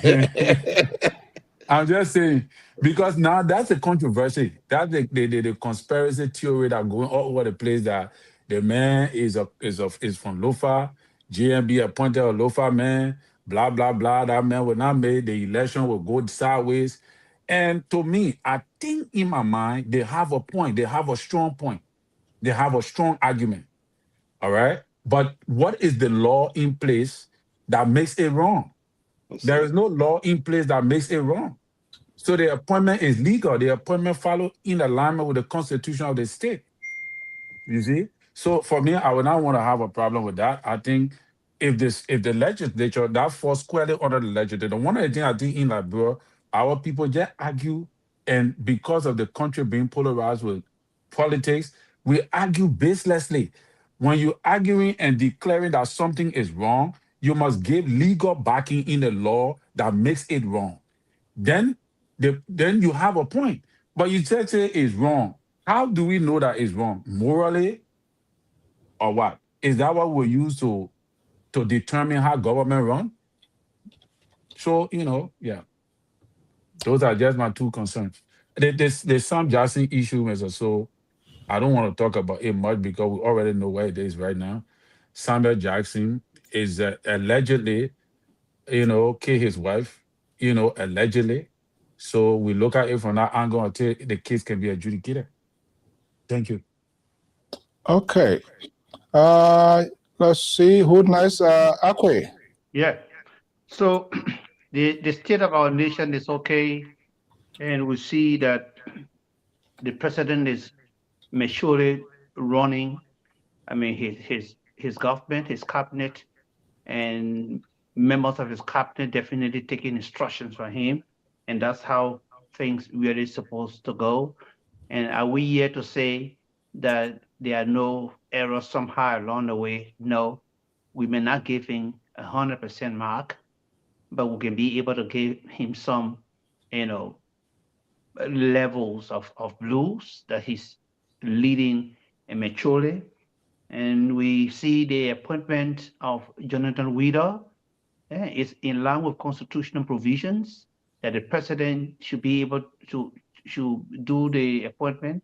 I'm just saying because now that's a controversy. That's the conspiracy theory that going all over the place that the man is from Lofa, GMB appointed a Lofa man, blah blah blah. That man will not make the election will go sideways. And to me, I think in my mind they have a point. They have a strong point. They have a strong argument. All right, but what is the law in place that makes it wrong? There is no law in place that makes it wrong. So the appointment is legal. The appointment follow in alignment with the constitution of the state. You see? So for me, I would not want to have a problem with that. I think if the legislature that falls squarely under the legislature, one of the things I think in Liberia, our people just argue, and because of the country being polarized with politics, we argue baselessly. When you're arguing and declaring that something is wrong, you must give legal backing in the law that makes it wrong. Then then you have a point. But you say it's wrong. How do we know that it's wrong? Morally or what? Is that what we use to determine how government run? So, yeah, those are just my two concerns. There's some Jackson issue, Mr. So I don't want to talk about it much because we already know where it is right now. Samuel Jackson is allegedly kill his wife, allegedly. So we look at it from that angle until the case can be adjudicated. Thank you. Okay. Let's see who nice. Akwe. Yeah. So the state of our nation is okay, and we see that the president is maturely running. I mean, his government, his cabinet, and members of his cabinet definitely taking instructions from him, and that's how things really supposed to go. And are we here to say that there are no errors somehow along the way? No, we may not give him 100% mark, but we can be able to give him some, you know, levels of blues that he's leading maturely. And we see the appointment of Jonathan Weider is in line with constitutional provisions that the president should be able to should do the appointment,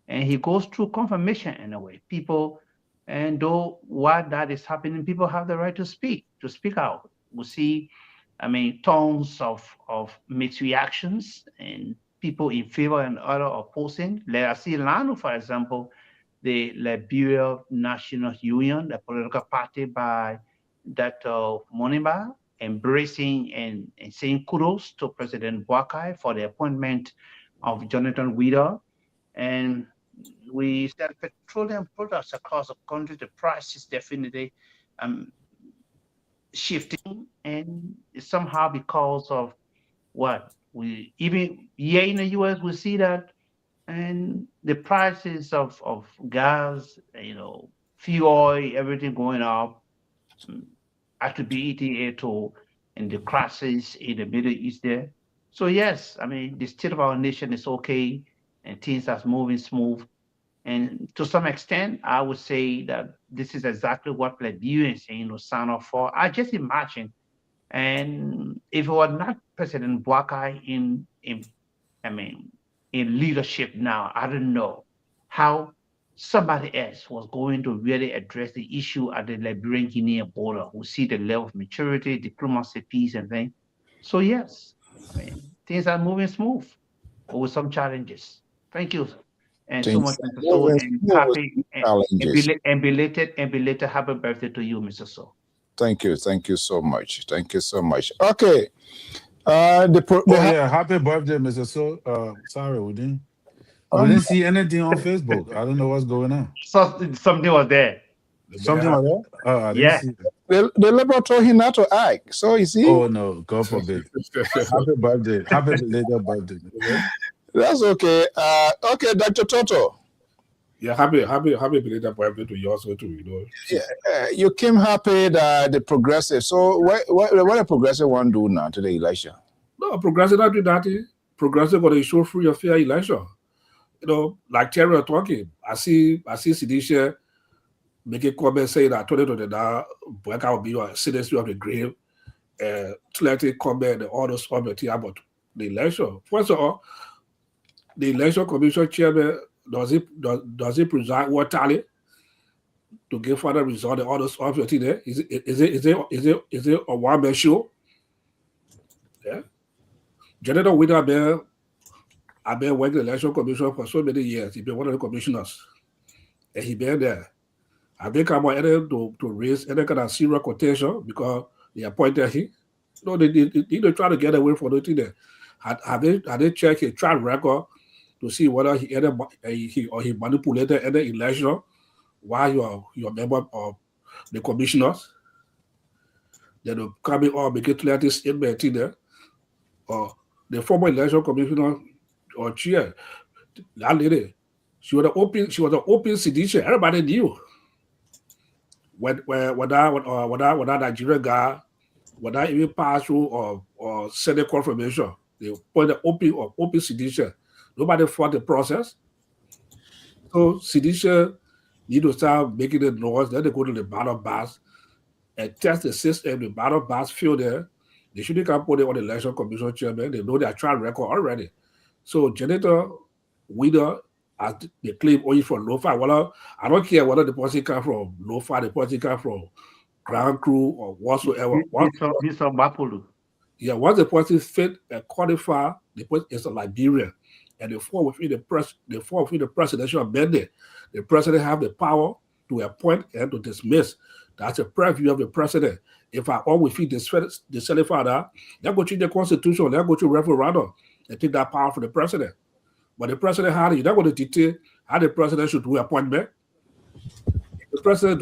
and he goes through confirmation in a way. People, and though while that is happening, people have the right to speak out. We see, I mean, tons of mixed reactions and people in favor and other opposing. Let us see Lano, for example, the Liberia National Union, the political party by Dr. Moniba, embracing and saying kudos to President Boakai for the appointment of Jonathan Weider. And we sell petroleum products across the country. The price is definitely um, shifting, and somehow because of what we even here in the US we see that, and the prices of gas, fuel, everything going up, mm, attributing it to and the crisis in the Middle East there. So yes, I mean the state of our nation is okay and things are moving smooth. And to some extent, I would say that this is exactly what plebeians, sign up for. I just imagine, and if it were not President Boakai I mean, in leadership now, I don't know how somebody else was going to really address the issue at the Liberian Guinea border. We see the level of maturity, diplomacy, peace, and things. So yes, I mean, things are moving smooth, but with some challenges. Thank you, and so Things much, Mr. So, moving and smooth happy challenges. and belated happy birthday to you, Mr. So. Thank you so much. Thank you so much. Okay. Happy birthday, Mr. Sorry, we didn't see anything on Facebook. I don't know what's going on. So something was there. Something like that? Oh, I didn't see it. The Liberal told him not to act. So you see? Oh no, God forbid. Happy birthday. Happy belated birthday. That's okay. Okay, Dr. Toto. Yeah, happy belated birthday to you also too, Yeah, you came happy that the progressive. So what the progressive want to do now to the election? No, progressive not do that. Progressive got to show free or fair election. Like Terry are talking. I see Sidisha make a comment saying that 2029 Bweka will be a citizen of the grave. Clarity comment all those comments about the election. First of all, the election commission chairman does he preside what tally to give further result? All those officers there is it a one-man show? Yeah. General Winner I've been working the election commission for so many years. He's been one of the commissioners, and he been there. I think I'm to raise any kind of serious quotation because they appointed him. They try to get away from the thing there. Have they checked his track record to see whether he manipulated any election while you're a member of the commissioners? Then they'll come in or make it clear this statement in there. Or the former election commissioner or chair, that lady, she was an open sedition. Everybody knew. When that Nigerian guy, when that even pass through or Senate confirmation, they point the open sedition. Nobody fought the process. So sedition need to start making the noise. Then they go to the ballot box and test the system. The ballot box fill there. They shouldn't come put it on the election commission chairman. They know their track record already. So Janitor Winner, as they claim only from low-fi. Well, I don't care whether the person come from low-fi, the person come from ground crew or whatsoever. This is Bapolo. Yeah, once the person fit and qualify, the person is a Liberian, and they fall within the presidential mandate. The president have the power to appoint and to dismiss. That's a preview of the president. If I always feel disqualified, they'll go to the constitution, they'll go to referendum and take that power from the president. But the president had it. You're not going to dictate how the president should do appointment. If the president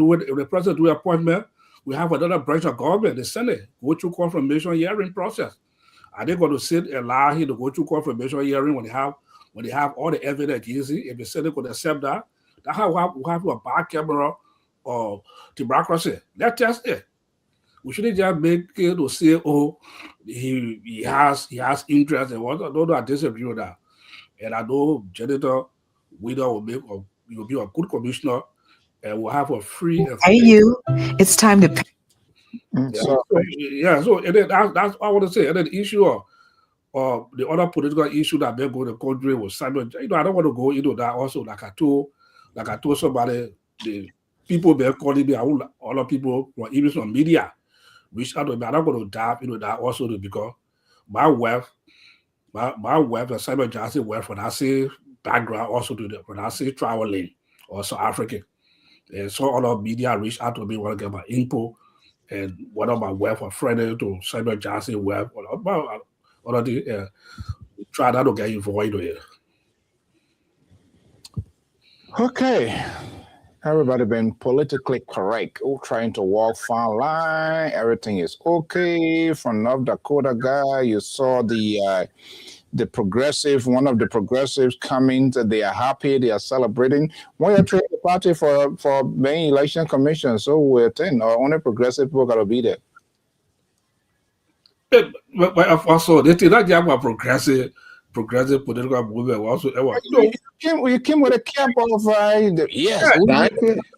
do appointment, we have another branch of government, the Senate, go through confirmation hearing process. Are they going to sit and allow him to go through confirmation hearing when they have all the evidence against it? If the Senate could accept that, that's how we have a back camera or democracy. Let's test it. We shouldn't just make it to say, oh, he has interest and what. No, I disagree with that. And I know Janitor Winner will be a good commissioner and will have a free and Hey, you. It's time to. So and then that's what I want to say. And then the issue of the other political issue that may go to the country was Simon. I don't want to go into that also. Like I told somebody, the people be calling me, other people, even some media, which I don't want to dive into that also because my wife, and Simon Johnson wife, when I say background also to the when I say traveling or South African. And so other media reached out to me want to get my info and one of my wife or friend to Simon Johnson wife or try that to get involved here. Okay. Everybody been politically correct. All trying to walk fine line. Everything is okay. From North Dakota guy, you saw the progressive, one of the progressives coming. They are happy. They are celebrating. When you trade the party for being election commission, so we attend. Or only progressive people gotta be there. But also, they did not have a progressive political movement whatsoever. You came with a camp of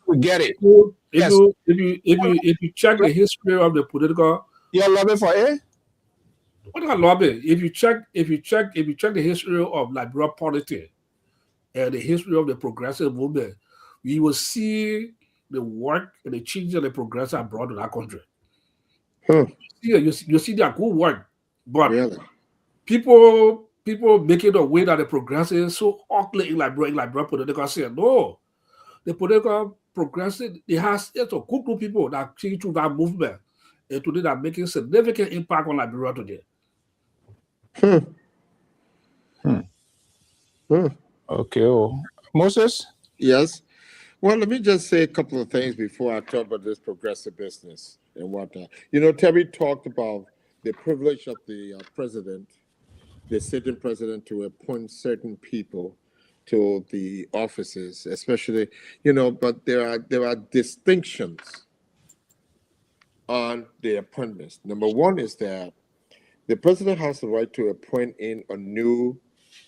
we get it. If you check the history of the political, you're lobbying for it. What about lobby? If you check the history of liberal politics and the history of the progressive movement, you will see the work and the changes that the progressive brought to that country. You see their good work, but people make it a way that the progressive is so ugly in liberal political say no. The political progressive, it's a good group of people that see through that movement. today that making significant impact on Liberia today. Okay. Oh. Moses? Yes. Well, let me just say a couple of things before I talk about this progressive business and whatnot. You know, Terry talked about the privilege of the president, the sitting president, to appoint certain people to the offices, especially, you know, but there are distinctions on the appointments. Number one is that the president has the right to appoint in a new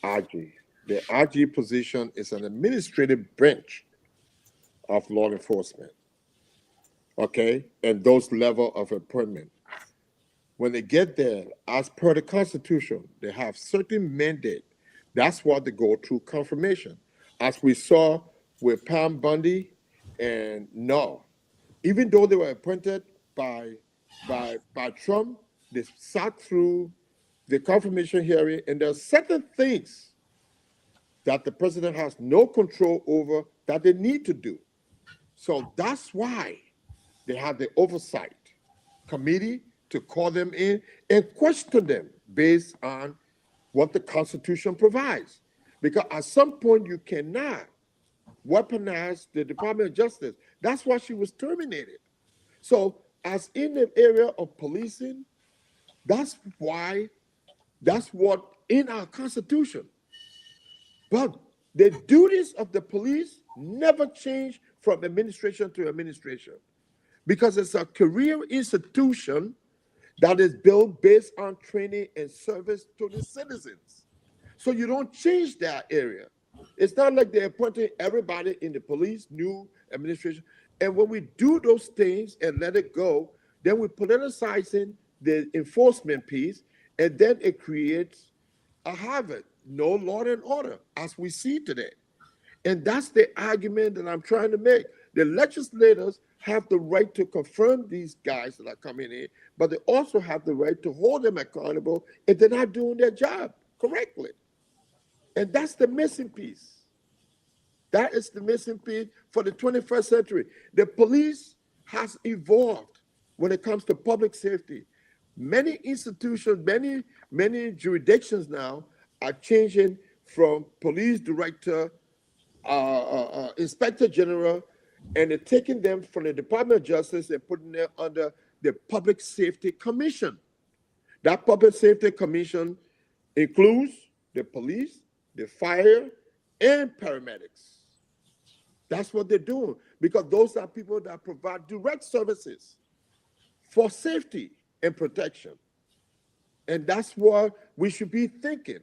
RG. The RG position is an administrative branch of law enforcement. Okay, and those level of appointment. When they get there, as per the Constitution, they have certain mandate. That's what they go through confirmation. As we saw with Pam Bundy and no, even though they were appointed by Trump, they sat through the confirmation hearing, and there are certain things that the president has no control over that they need to do. So that's why they have the oversight committee to call them in and question them based on what the Constitution provides. Because at some point you cannot weaponize the Department of Justice. That's why she was terminated. So as in the area of policing, that's what in our Constitution. But the duties of the police never change from administration to administration, because it's a career institution that is built based on training and service to the citizens. So you don't change that area. It's not like they're appointing everybody in the police, new administration. And when we do those things and let it go, then we're politicizing the enforcement piece, and then it creates a havoc, no law and order, as we see today. And that's the argument that I'm trying to make. The legislators have the right to confirm these guys that are coming in, but they also have the right to hold them accountable if they're not doing their job correctly. And that's the missing piece. That is the missing piece for the 21st century. The police has evolved when it comes to public safety. Many institutions, many jurisdictions now are changing from police director, inspector general, and they're taking them from the Department of Justice and putting them under the Public Safety Commission. That Public Safety Commission includes the police, the fire, and paramedics. That's what they're doing, because those are people that provide direct services for safety and protection. And that's what we should be thinking.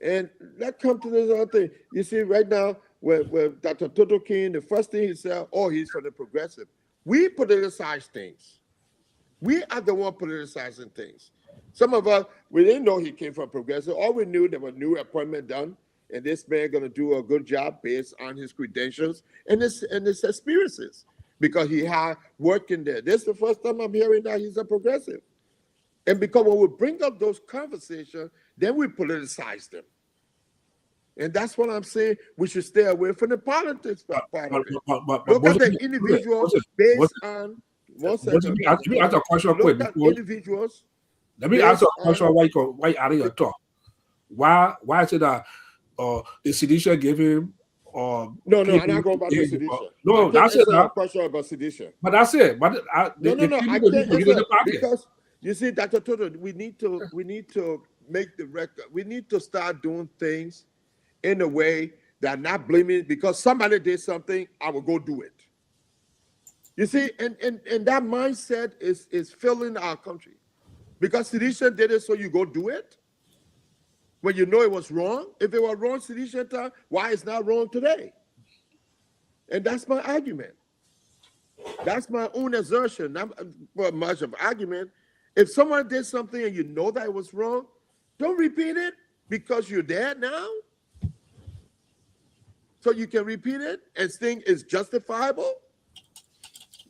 And let's come to this other thing. You see, right now, with Dr. Toto King, the first thing he said, oh, he's from the progressive. We politicize things. We are the one politicizing things. Some of us, we didn't know he came from progressive. All we knew, there was a new appointment done, and this man going to do a good job based on his credentials and his experiences, because he had worked in there. This is the first time I'm hearing that he's a progressive. And because when we bring up those conversations, then we politicize them. And that's what I'm saying. We should stay away from the politics part of it. Look at the individuals based on... One second. Let me ask a question quick. Individuals. Let me ask a question why you adding your talk. Why is it that the sedition gave him... No, I'm not going back to sedition. No, that's it. A question about sedition. But that's it. But I can't answer, because you see, Dr. Toto, we need to make the record. We need to start doing things in a way that not blaming, because somebody did something, I will go do it. You see, and that mindset is filling our country. Because sedition did it, so you go do it when you know it was wrong. If it was wrong sedition time, why it's not wrong today? And that's my argument. That's my own assertion, not much of argument. If someone did something and you know that it was wrong, don't repeat it because you're there now. So you can repeat it and think it's justifiable.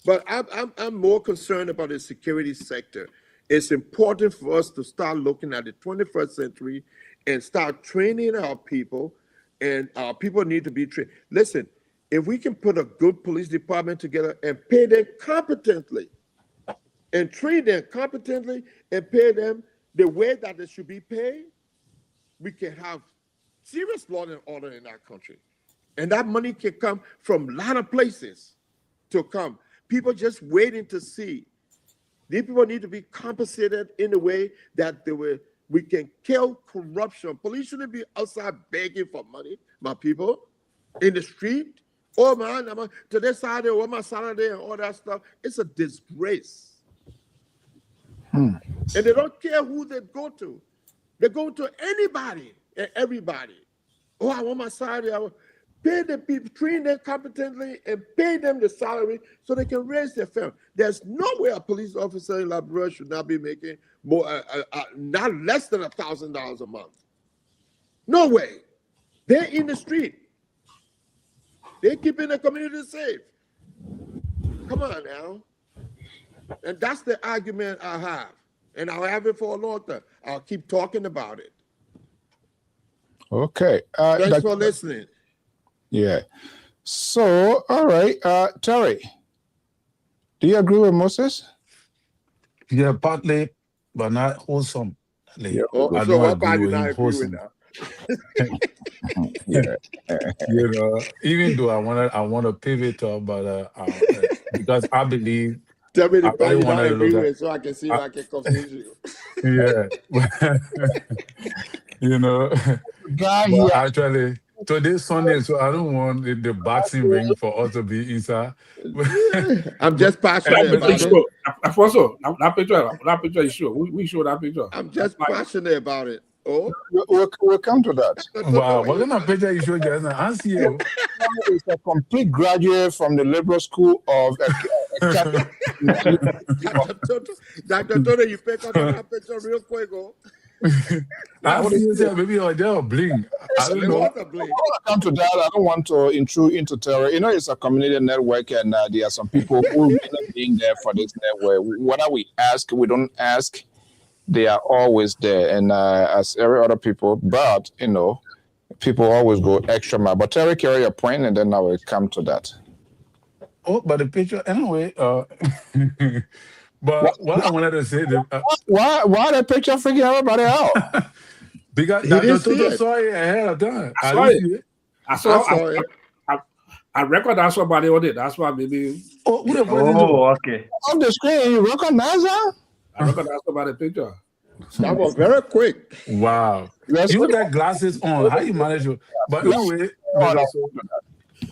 But I'm more concerned about the security sector. It's important for us to start looking at the 21st century and start training our people, and our people need to be trained. Listen, if we can put a good police department together and pay them competently, and train them competently and pay them the way that they should be paid, we can have serious law and order in our country. And that money can come from a lot of places to come. People just waiting to see. These people need to be compensated in a way that we can kill corruption. Police shouldn't be outside begging for money, my people, in the street. Oh man, I'm to this side or my Saturday and all that stuff. It's a disgrace. And they don't care who they go to. They go to anybody and everybody. Oh, I want my salary. I want... Pay the people, train them competently, and pay them the salary so they can raise their family. There's no way a police officer in Liberia should not be making more, not less than $1,000 a month. No way. They're in the street. They're keeping the community safe. Come on now. And that's the argument I have. And I'll have it for a long time. I'll keep talking about it. Okay. Thanks for listening. Yeah. So, all right. Terry, do you agree with Moses? Yeah, partly, but not wholesome. Yeah. I don't agree with wholesome. Yeah. You know, even though I want to pivot about because I believe. Tell me the I part you wanna don't agree look at- with so I can see if I can confuse you. Yeah. You know, Guy but here. actually, today's Sunday, so I don't want the boxing ring for us to be inside. I'm just passionate about it. Afonso, that picture is sure. We show that picture. I'm just passionate about it. Oh, We'll come to that. Wow, what kind of picture you show guys now? I see you. It's a complete graduate from the Liberal School of Dr. Toto, you pick up that picture real quick, oh. I see you say maybe they're bling. I don't know. What a blink. I want to come to that. I don't want to intrude into terror. You know, it's a community network, and there are some people who end up being there for this network. Whether we ask, we don't ask, they are always there. And as every other people, but, you know, people always go extra mile. But Terry, carry your point, and then I will come to that. Oh, but the picture, anyway. But what I wanted to say, Why that picture freaking everybody out? because He Dr. didn't see Toto it. saw it ahead of time. I saw didn't it. see it. I saw it. I recognize somebody on it. That's why maybe Oh, who the president? Oh, okay. On the screen, you recognize that? I recognize somebody picture. That was very quick. Wow. Yes, You got glasses on. How you manage it? But anyway,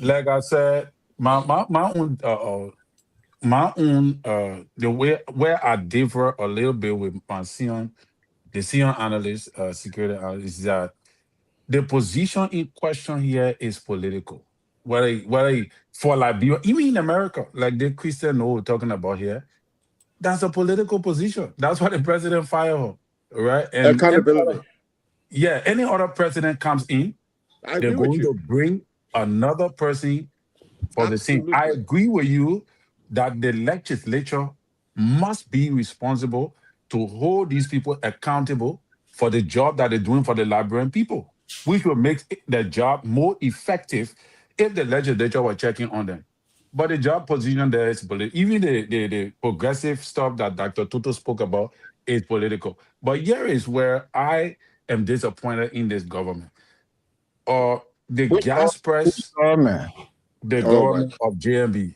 like I said, my own the way where I differ a little bit with my the senior analyst, security analyst, is that the position in question here is political. Whether for Liberia, even in America, like the Christian know we're talking about here, that's a political position. That's why the president fired her, right? And Accountability. any other president comes in, I they're agree with going to you. bring another person for the same. I Absolutely. agree with you that the legislature must be responsible to hold these people accountable for the job that they're doing for the Liberian people, which will make their job more effective if the legislature were checking on them. But the job position there is political. Even the progressive stuff that Dr. Toto spoke about is political. But here is where I am disappointed in this government. The gas price, government. the government of JMB.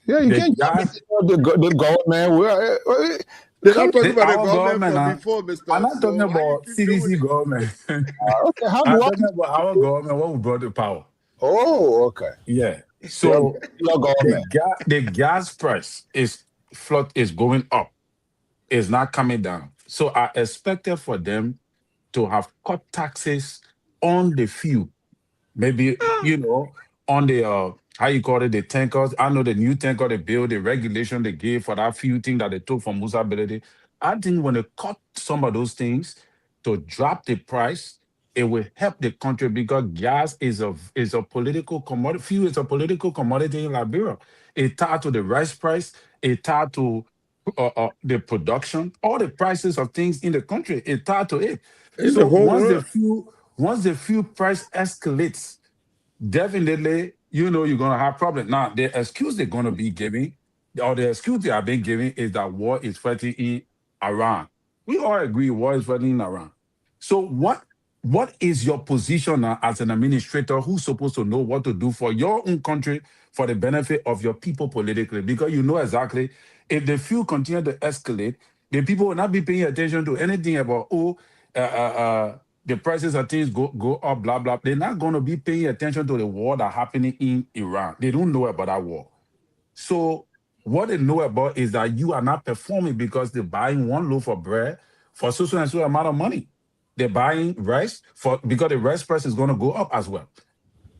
Yeah, you The can't gas- the government. They're not talking about the Our government government, from before, Mr. I'm not talking So why about you keep doing CDC it? government. Okay, how I'm do I? talking about our government, what we brought to power. Oh, okay. Yeah. So Your government. the gas price is going up. It's not coming down. So I expected for them to have cut taxes on the fuel. Maybe, on the how you call it, the tankers. I know the new tanker they build, the regulation they gave for that fuel thing that they took from Musa Belede. I think when they cut some of those things to drop the price, it will help the country because gas is a political commodity. Fuel is a political commodity in Liberia. It tied to the rice price. It tied to the production, all the prices of things in the country. It tied to it. In So the whole once the fuel price escalates, definitely, you're gonna have problems. Now, the excuse they're gonna be giving or the excuse they have been giving is that war is fighting in Iran. We all agree war is fighting in Iran. So what is your position now as an administrator who's supposed to know what to do for your own country for the benefit of your people politically? Because you know exactly if the fuel continue to escalate, the people will not be paying attention to anything about the prices of things go up, blah blah. They're not going to be paying attention to the war that's happening in Iran. They don't know about that war. So what they know about is that you are not performing because they're buying one loaf of bread for so and so amount of money. They're buying rice because the rice price is going to go up as well.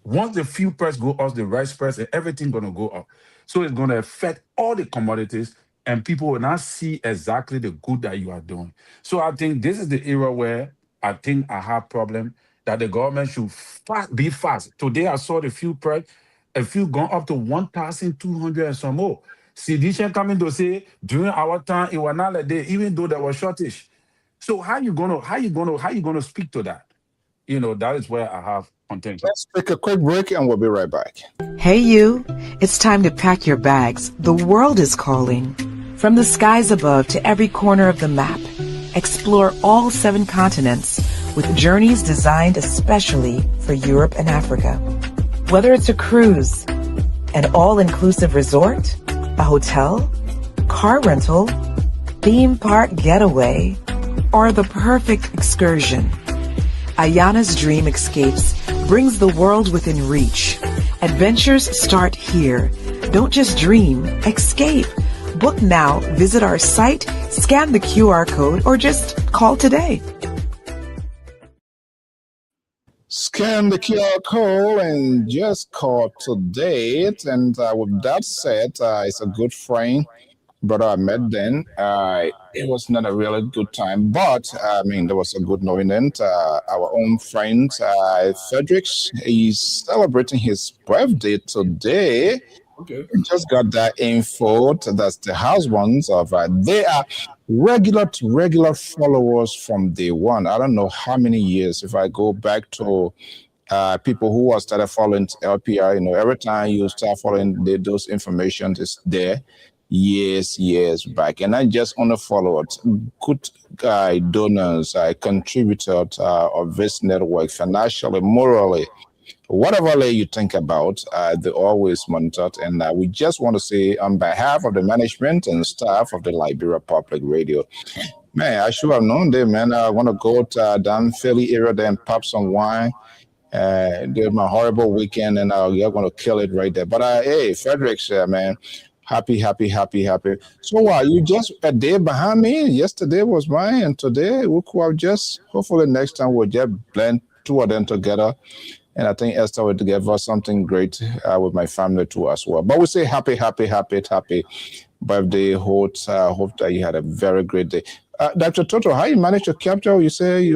Once the fuel price go up, the rice price and everything going to go up. So it's going to affect all the commodities, and people will not see exactly the good that you are doing. So I think this is the era where I think I have problem that the government should be fast. Today I saw the fuel price, a fuel gone up to 1,200 and some more. Sedition coming to say during our time it was not like that, even though there was shortage. So how you gonna speak to that? You know, that is where I have contention. Let's take a quick break and we'll be right back. Hey you, it's time to pack your bags. The world is calling. From the skies above to every corner of the map, explore all 7 continents with journeys designed especially for Europe and Africa. Whether it's a cruise, an all-inclusive resort, a hotel, car rental, theme park getaway, or the perfect excursion, Ayana's Dream Escapes brings the world within reach. Adventures start here. Don't just dream, escape. Book now, visit our site, scan the QR code, or just call today. Scan the QR code and just call today. And with that said, it's a good friend, brother I met then. It was not a really good time, but I mean, there was a good knowing it. Our own friend, Fredericks, he's celebrating his birthday today. Okay. We just got that info. That's the husbands of. They are regular followers from day one. I don't know how many years. If I go back to people who have started following LPR, you know, every time you start following those information is there. Years back, and I just want to follow it. Good guy, donors, contributors of this network, financially, morally, whatever way you think about, they always monitored. And we just want to say, on behalf of the management and staff of the Liberia Public Radio, man, I should have known them, man. I want to go to down Philly area there and pop some wine. Did my horrible weekend, and you're going to kill it right there. But hey, Fredericks, man. Happy. So you just a day behind me. Yesterday was mine, and today we could have just, hopefully next time we'll just blend 2 of them together. And I think Esther will give us something great with my family too as well. But we say happy birthday. Hope that you had a very great day. Dr. Toto, how you managed to capture? You say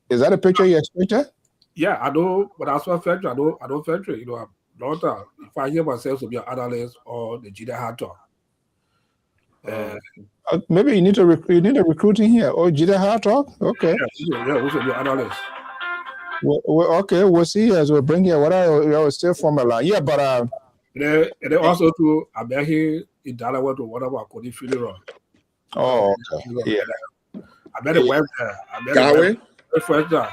is that a picture you expected? Yeah, I know, but as well, Frederick, I don't Frederick, you know, daughter, if I hear myself to be an analyst or the Jida Hard Talk. Maybe you need a recruiting here. Oh, Jida Hard Talk? Okay. Yeah, we should be analysts. Okay, we'll see as we bring here. What I was still formula. Yeah, but and then also to I bet he in Delaware to whatever I could feel wrong. Oh, okay. Yeah. I bet the web there. I bet the first there.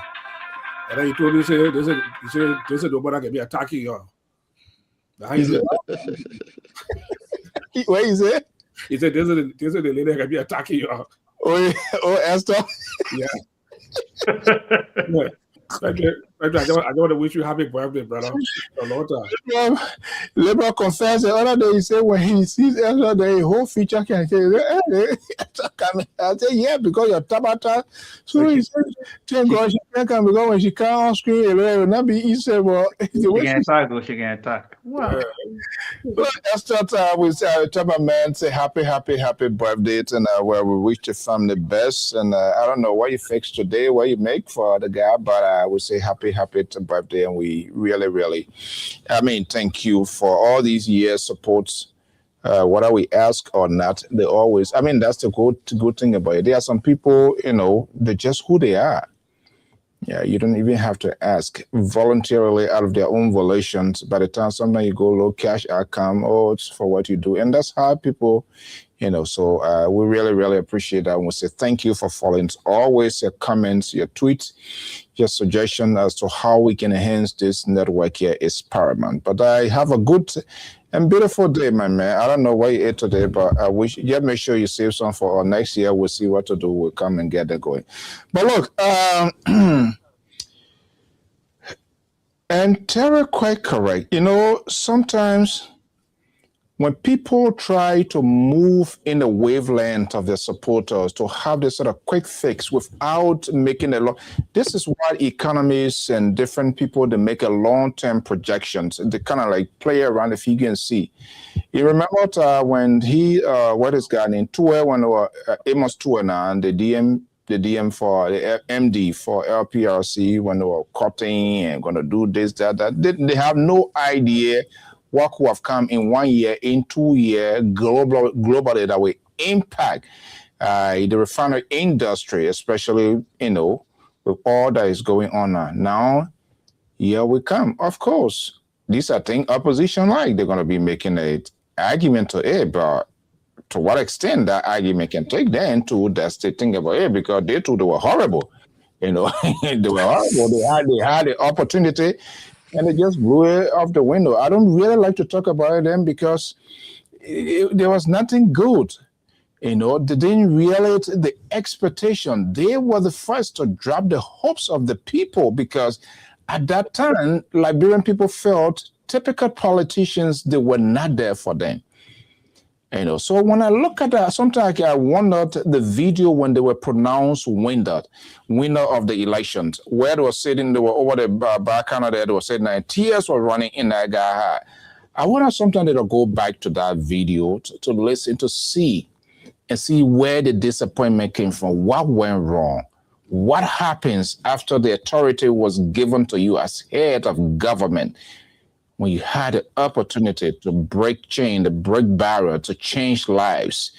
And then he told me, he said nobody can be attacking you. Where is it? He said, there's a lady that can be attacking you. Oh, Esther? Yeah. I don't want to wish you happy birthday, brother. A long time. Liberal confessed the other day, he said when he sees Esther, the whole feature can say, I said, yeah, because you're Tabata. So he said, thank God she can't come because when she come on screen, it will not be easy. But she can attack. Wow. Esther, we say, man, say happy birthday, and where we wish the family best. And I don't know what you fix today, what you make for the guy, but we say happy birthday, and we really, I mean, thank you for all these years support. Whether we ask or not, they always, I mean, that's the good thing about it. There are some people, you know, they're just who they are. Yeah, you don't even have to ask voluntarily out of their own volitions. By the time sometimes you go low cash outcome, oh, it's for what you do. And that's how people, so we really, really appreciate that. And we say thank you for following. Always your comments, your tweets, your suggestion as to how we can enhance this network here is paramount. But I have a good and beautiful day, my man. I don't know what you ate today, but I wish make sure you save some for next year. We'll see what to do. We'll come and get that going. But look, and Terry quite correct. Sometimes when people try to move in the wavelength of their supporters to have this sort of quick fix without making a lot, this is why economists and different people, they make a long-term projections. They kind of like play around if you can see. You remember when what is guy named Tour, when Amos Tour now, the DM for the MD for LPRC, when they were cutting and going to do this, that, they have no idea what could have come in 1 year, in 2 years, globally that will impact the refinery industry, especially, with all that is going on now. Now, here we come. Of course, these are things opposition like. They're going to be making an argument to it, but to what extent that argument can take them to that's the thing about it, because they were horrible. They were horrible. They had the opportunity and they just blew it off the window. I don't really like to talk about them because there was nothing good. They didn't realize the expectation. They were the first to drop the hopes of the people because at that time, Liberian people felt typical politicians, they were not there for them. So when I look at that, sometimes I wondered the video when they were pronounced winner of the elections, where they were sitting, they were over the back corner there, they were sitting there, and tears were running in that guy. I wonder sometimes they'll go back to that video to listen, to see where the disappointment came from, what went wrong, what happens after the authority was given to you as head of government. When you had the opportunity to break chain, to break barrier, to change lives,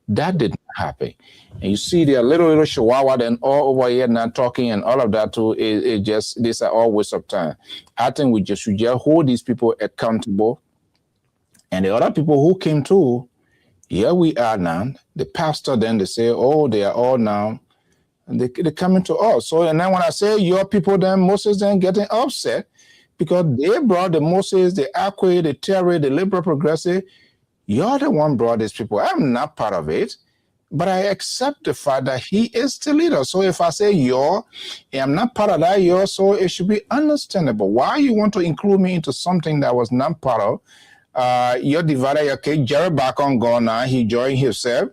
that didn't happen. And you see the little chihuahua then all over here now talking and all of that too, it just, these are all waste of time. I think we should just hold these people accountable. And the other people who came too, here we are now. The pastor then, they say, oh, they are all now. And they're coming to us. So, and then when I say your people, then Moses then getting upset, because they brought the Moses, the Akwe, the Terry, the liberal progressive. You're the one brought these people. I'm not part of it, but I accept the fact that he is the leader. So if I say I'm not part of that, so it should be understandable. Why you want to include me into something that was not part of? You're divided, okay, Jerry back on gone now. He joined himself.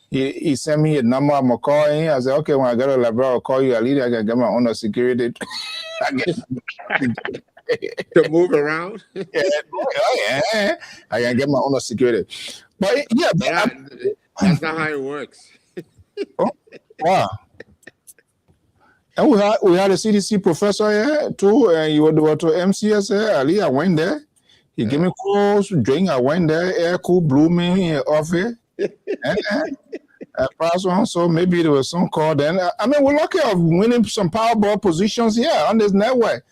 He sent me a number, I'm calling. I said, okay, when I go to the library, I'll call you a leader. I can get my own security. To move around. Yeah, I can get my own security. But yeah, that's not how it works. Oh, wow. And we had a CDC professor here too, and you were to MCS Ali. I went there. He gave me calls, drink. I went there, air cool, blew me off it. So maybe there was some call then. I mean, we're lucky of winning some Powerball positions here on this network.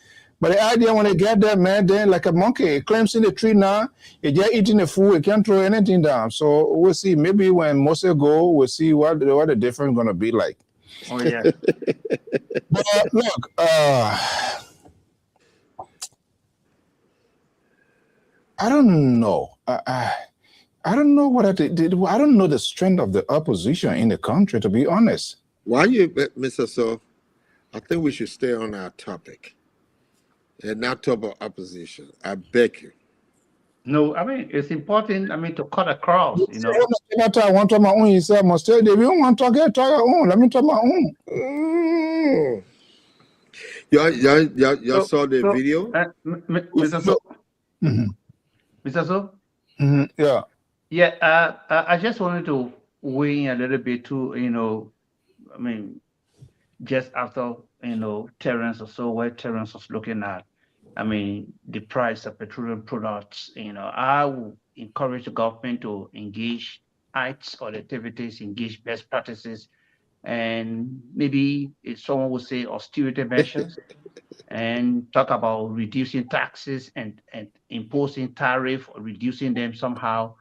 But the idea when they get there, man, then like a monkey, it climbs in the tree now, it just eating the food, it can't throw anything down. So we'll see. Maybe when Moses go, we'll see what the difference gonna be like. Oh yeah. But look, I don't know. I don't know what I did. I don't know the strength of the opposition in the country, to be honest. Why you, Mr. So? I think we should stay on our topic and not talk about opposition. I beg you. No, I mean it's important. I mean to cut across. I want to talk my own. He said, "Must they don't want to talk your own. Let me talk my own." Y'all saw the video, Mr. So. Mr. So. Yeah. Yeah. I just wanted to weigh in a little bit too. I mean, just after Terrence or so, where Terrence was looking at. I mean, the price of petroleum products, I would encourage the government to engage acts or activities, engage best practices and maybe someone would say austerity measures, and talk about reducing taxes and imposing tariff or reducing them somehow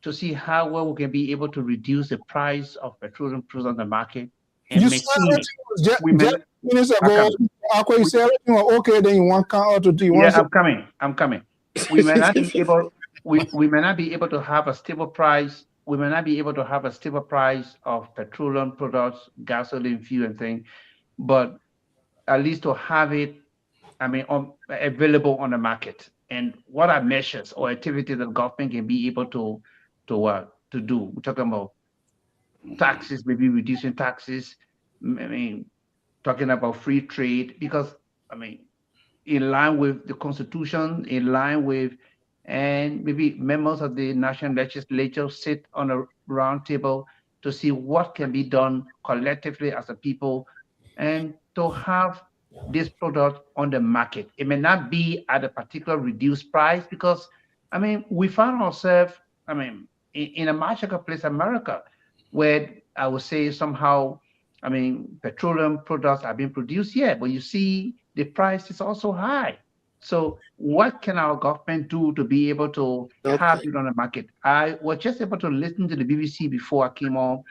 to see how well we can be able to reduce the price of petroleum products on the market and You said maintain it. everything was just, We may, just minutes I'm ago. coming. Aqua, you said everything was okay. Then you want count to do. You want Yeah, to say, I'm coming. We may not be able. We may not be able to have a stable price. We may not be able to have a stable price of petroleum products, gasoline, fuel, and things, but at least to have it, I mean, available on the market. And what are measures or activities that government can be able to do? We're talking about taxes, maybe reducing taxes. I mean, talking about free trade, because I mean, in line with the Constitution, in line with, and maybe members of the national legislature sit on a round table to see what can be done collectively as a people, and to have this product on the market. It may not be at a particular reduced price, because I mean, we found ourselves, I mean, in a magical place, America, where I would say somehow, I mean, petroleum products are being produced here, but you see the price is also high. So what can our government do to be able to have Okay. it on the market? I was just able to listen to the BBC before I came on,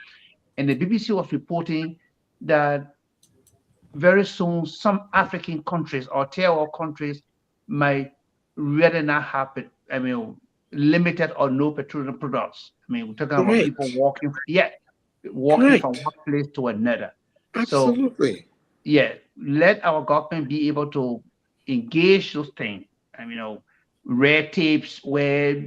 and the BBC was reporting that very soon some African countries or tier one countries might really not have it. I mean, limited or no petroleum products. I mean, we're talking about people Correct. walking, yeah, walking from Correct. one place to another. So Absolutely. yeah, let our government be able to engage those things. I mean, red tapes where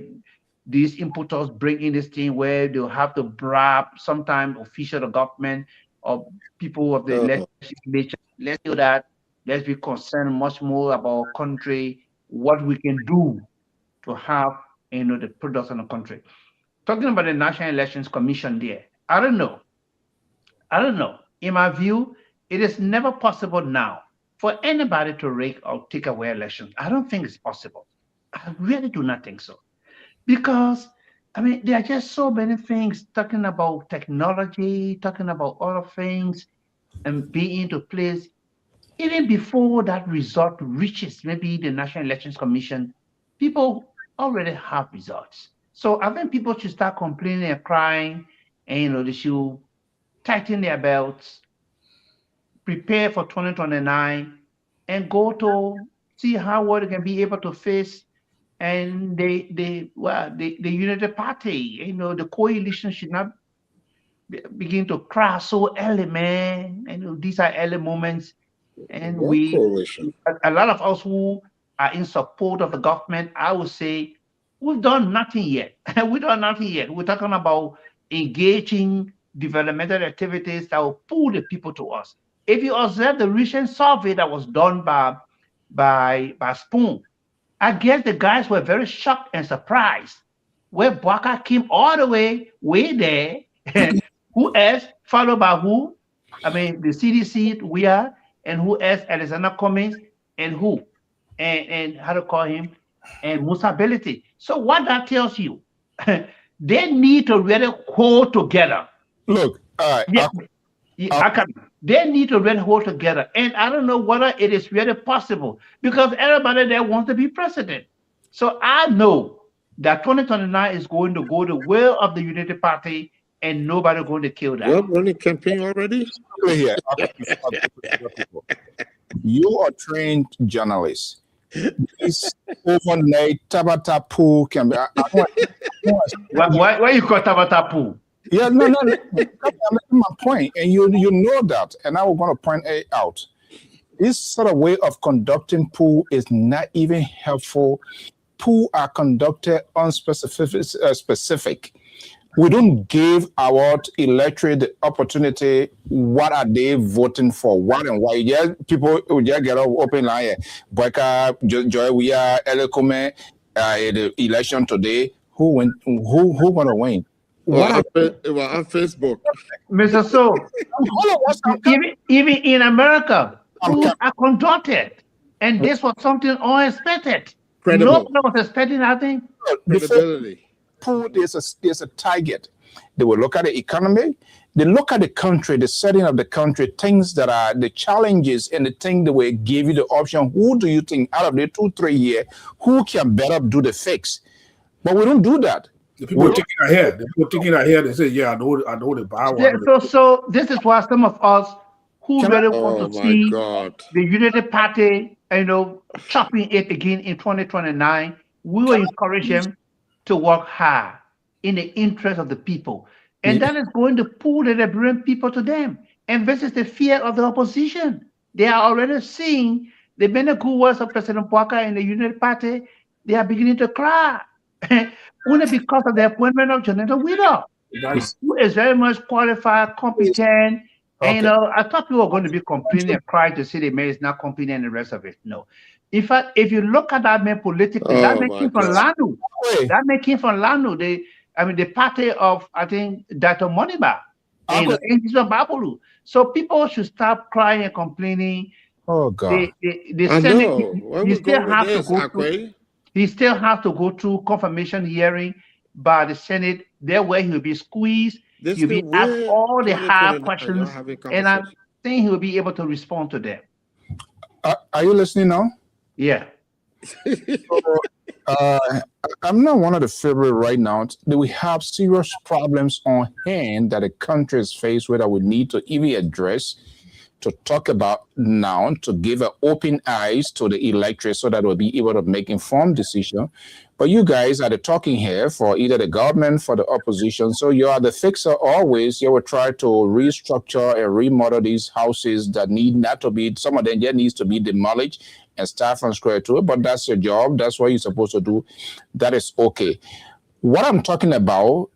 these importers bring in this thing where they'll have to bribe sometimes official of government or people of the Oh, legislature. Let's do that. Let's be concerned much more about our country, what we can do to have the products in the country. Talking about the National Elections Commission there, I don't know. I don't know. In my view, it is never possible now for anybody to rig or take away elections. I don't think it's possible. I really do not think so. Because, I mean, there are just so many things talking about technology, talking about other things, and being into place. Even before that result reaches maybe the National Elections Commission, people already have results. So I think people should start complaining and crying, and they should tighten their belts, prepare for 2029, and go to see how well they can be able to face, and the United Party, the coalition should not begin to crash so early, man. And these are early moments, and what coalition? a lot of us who are in support of the government, I would say, we've done nothing yet. We've done nothing yet. We're talking about engaging developmental activities that will pull the people to us. If you observe the recent survey that was done by Spoon, I guess the guys were very shocked and surprised. Where Baka came all the way there. Who else? Followed by who? I mean, the CDC, we are, and who else? Alexander Cummings, and who? And how to call him? And Musa Belity. So what that tells you, they need to really hold together. look, all Yeah, right, they need to really hold together. And I don't know whether it is really possible, because everybody there wants to be president. So I know that 2029 is going to go the way of the Unity Party, and nobody going to kill that. You're running campaign already? here. You are trained journalists. This overnight Tabata pool can be. Why you call Tabata Pool? Yeah, no. I'm making my point, and you know that, and I was going to point it out. This sort of way of conducting pool is not even helpful. Pool are conducted specific. We don't give our electorate the opportunity. What are they voting for? What and why? Yeah, people will just get up open line. Boyka, Joy, we are Elecome, the election today. Who gonna win? Well, on Facebook. Mr. So, even in America, pools are conducted, and this was something unexpected. Credible. Nobody was expecting nothing. Credibility. Pool, there's a target. They will look at the economy. They look at the country, the setting of the country, things that are the challenges, and the thing that will give you the option. Who do you think out of the 2-3 years, who can better do the fix? But we don't do that. The people thinking ahead. The people thinking ahead. They say, "Yeah, I know the power." So this is why some of us who really want to see God. the Unity Party, chopping it again in 2029, we will encourage them to work hard in the interest of the people. And that is going to pull the Liberian people to them. And versus the fear of the opposition. They are already seeing the many good words of President Bwaka and the Unity Party. They are beginning to cry. Only because of the appointment of Jonathan Widow, who is very much qualified, competent. And I thought people were going to be complaining and crying to see the man is not competent and the rest of it. No. In fact, if you look at that man politically, that man came from Lanu. That man came from Lanu. The party of, I think, Dr. Moniba and Babulu. So people should stop crying and complaining. Oh, God. The Senate, he still has to go through confirmation hearing by the Senate. There where he'll be squeezed. He'll be asked all the hard questions. And I think he'll be able to respond to them. Are you listening now? Yeah. I'm not one of the favorite right now. We have serious problems on hand that the country is faced with that we need to even address, to talk about now, to give open eyes to the electorate so that we'll be able to make informed decision. But you guys are the talking here for either the government, for the opposition. So you are the fixer always. You will try to restructure and remodel these houses that need not to be, some of them just needs to be demolished and start from square to it. But that's your job. That's what you're supposed to do. That is okay. What I'm talking about,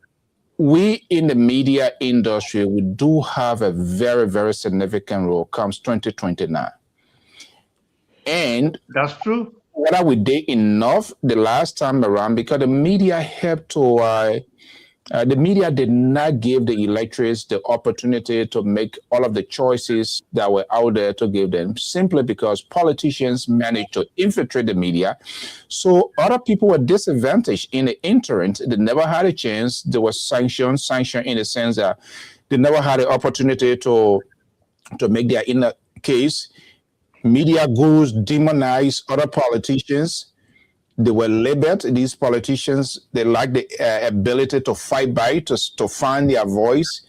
we in the media industry, we do have a very, very significant role comes 2029. And that's true. Whether we did enough the last time around, because the media helped to, the media did not give the electors the opportunity to make all of the choices that were out there to give them, simply because politicians managed to infiltrate the media. So other people were disadvantaged in the interim. They never had a chance. There was sanction in the sense that they never had the opportunity to make their inner case. Media gurus demonize other politicians. They were labeled, these politicians, they lack the ability to fight back, to find their voice,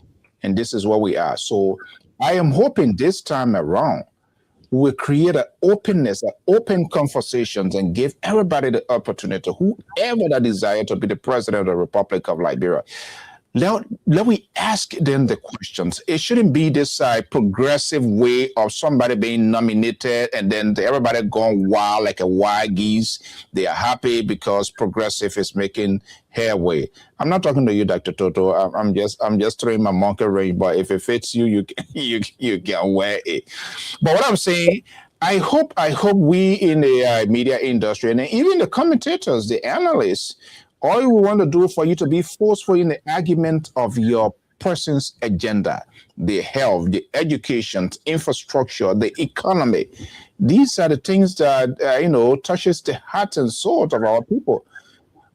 and this is what we are. So I am hoping this time around, we will create an openness, open conversations, and give everybody the opportunity, whoever that desire to be the president of the Republic of Liberia. Let we ask them the questions. It shouldn't be this progressive way of somebody being nominated and then everybody going wild like a wild geese. They are happy because progressive is making headway. I'm not talking to you, Dr. Toto. I'm just throwing my monkey ring. But if it fits you, you can wear it. But what I'm saying, I hope we in the media industry and even the commentators, the analysts, all we want to do for you to be forceful in the argument of your person's agenda, the health, the education, infrastructure, the economy. These are the things that, touches the heart and soul of our people.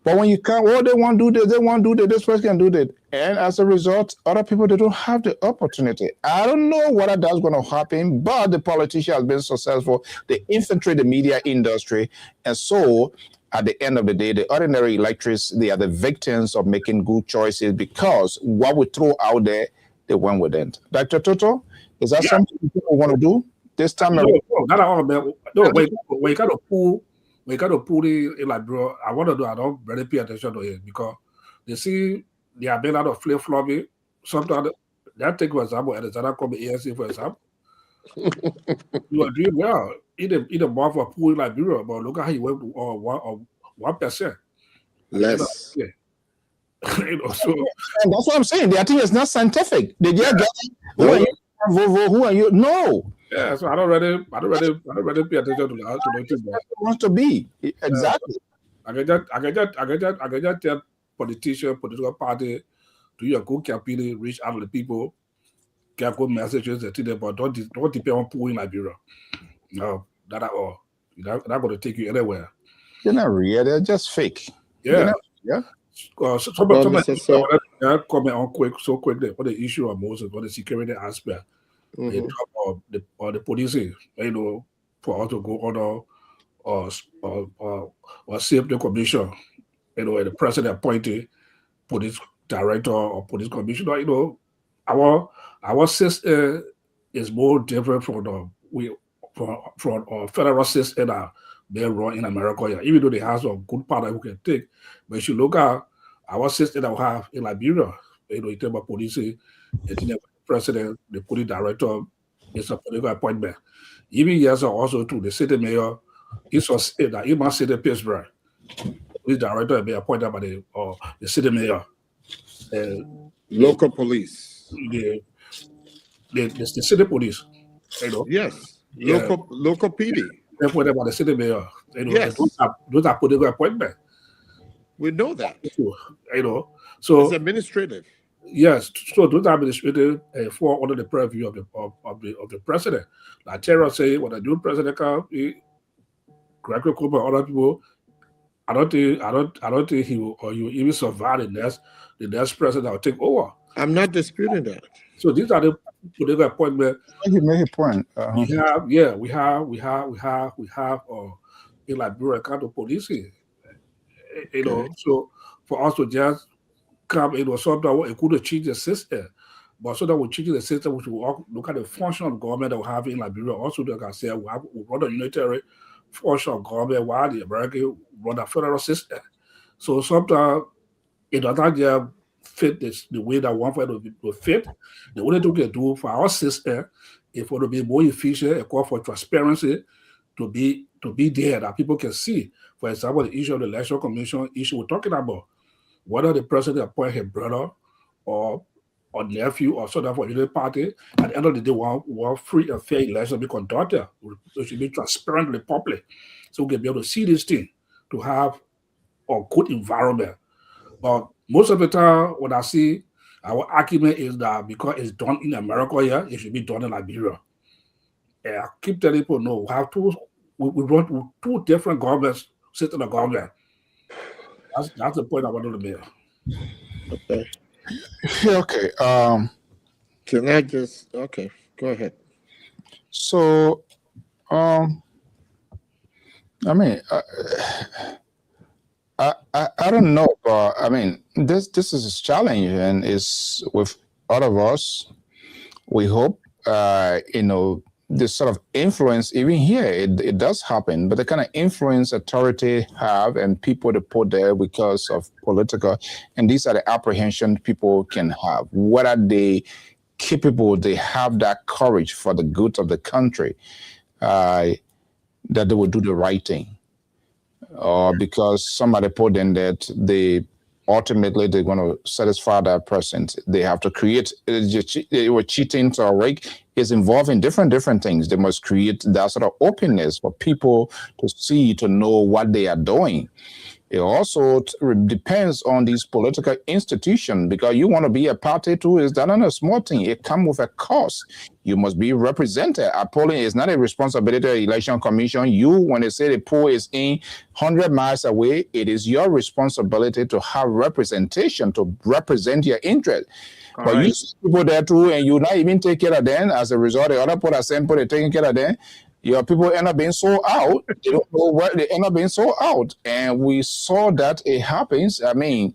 But when you can't, they want to do this, they want to do this person can do that. And as a result, other people, they don't have the opportunity. I don't know whether that's going to happen, but the politician has been successful. They infiltrate the media industry. And so, at the end of the day, the ordinary electors, they are the victims of making good choices because what we throw out there, they went with it. Dr. Toto, is that something you want to do this time? No, not at all, man. No, we got to pull it like, bro, I want to do, I don't really pay attention to it because they see they have been out of flip-flopping. Sometimes, that take for example, at the Zana ANC, for example, you are doing well. Either more for poor Liberia, but look at how you went to 1%. Less. Yeah. So and that's what I'm saying. I think it's not scientific. They just get who are you? No. Yeah, so I don't really pay attention to that. Wants to be exactly. I can just tell political party, do your good campaign, reach out to the people, get good messages, and them, but don't depend on poor in Liberia. No, not at all. They're not going to take you anywhere. They're not real. They're just fake. Yeah. Yeah. Somebody I'll comment on quickly on the issue of Moses, on the security aspect, in terms of the policing, for us to go on or save the commission, and the president appointed police director or police commissioner, our system is more different from from federal system that they run in America. Yeah. Even though they have some good part that we can take, but if you look at our system that we have in Liberia, in terms of policing, the president, the police director, is a political appointment. Even yes, also to the city mayor, he must say the Pittsburgh. Police director be appointed by the city mayor. Local police. The city police. Yes. Local PD. Appointed by the city mayor. Yes. Those are political appointments. We know that. So it's administrative. Yes, so those are administrative fall under the purview of the president. Like Terra say, when the new president comes, Gregory Cooper, other people, I don't think he will, or you even survive the next president that will take over. I'm not disputing that. So these are the political appointments. You make a point. We have in Liberia county policing. So for us to just come, sometimes it could change the system, but so that we change the system, we should look at the function of government that we have in Liberia. Also, like I said, we run a unitary function of government while the American run a federal system. So sometimes it does not just fit the way that one for it to fit. The only thing we can do for our system is for it to be more efficient and call for transparency to be there that people can see. For example, the issue of the election commission issue we're talking about, whether the president appoint his brother or nephew or so for the party, at the end of the day, one free and fair election be conducted. It should be transparent to the public, so we can be able to see this thing to have a good environment. But most of the time, when I see our argument is that because it's done in America, it should be done in Liberia. And I keep telling people, no, we run two different governments, system of government. That's the point I wanted to make. Okay. Okay. Can I just go ahead. So I mean I don't know, but I mean this is a challenge, and it's with all of us. We hope this sort of influence, even here, it does happen, but the kind of influence authority have and people to put there because of political, and these are the apprehension people can have. What are they capable? They have that courage for the good of the country, that they will do the right thing, or because somebody put in that ultimately they're going to satisfy that person. They have to create, they were cheating to a rake, is involved in different things. They must create that sort of openness for people to see, to know what they are doing. It also depends on these political institutions, because you want to be a party too, is that not a small thing. It comes with a cost. You must be represented. Polling is not a responsibility of the Election Commission. You, when they say the poll is in 100 miles away, it is your responsibility to have representation, to represent your interest. But you see people there too, and you not even take care of them. As a result, the other people are saying they're taking care of them. Your people end up being sold out. They don't know where they end up being sold out. And we saw that it happens. I mean,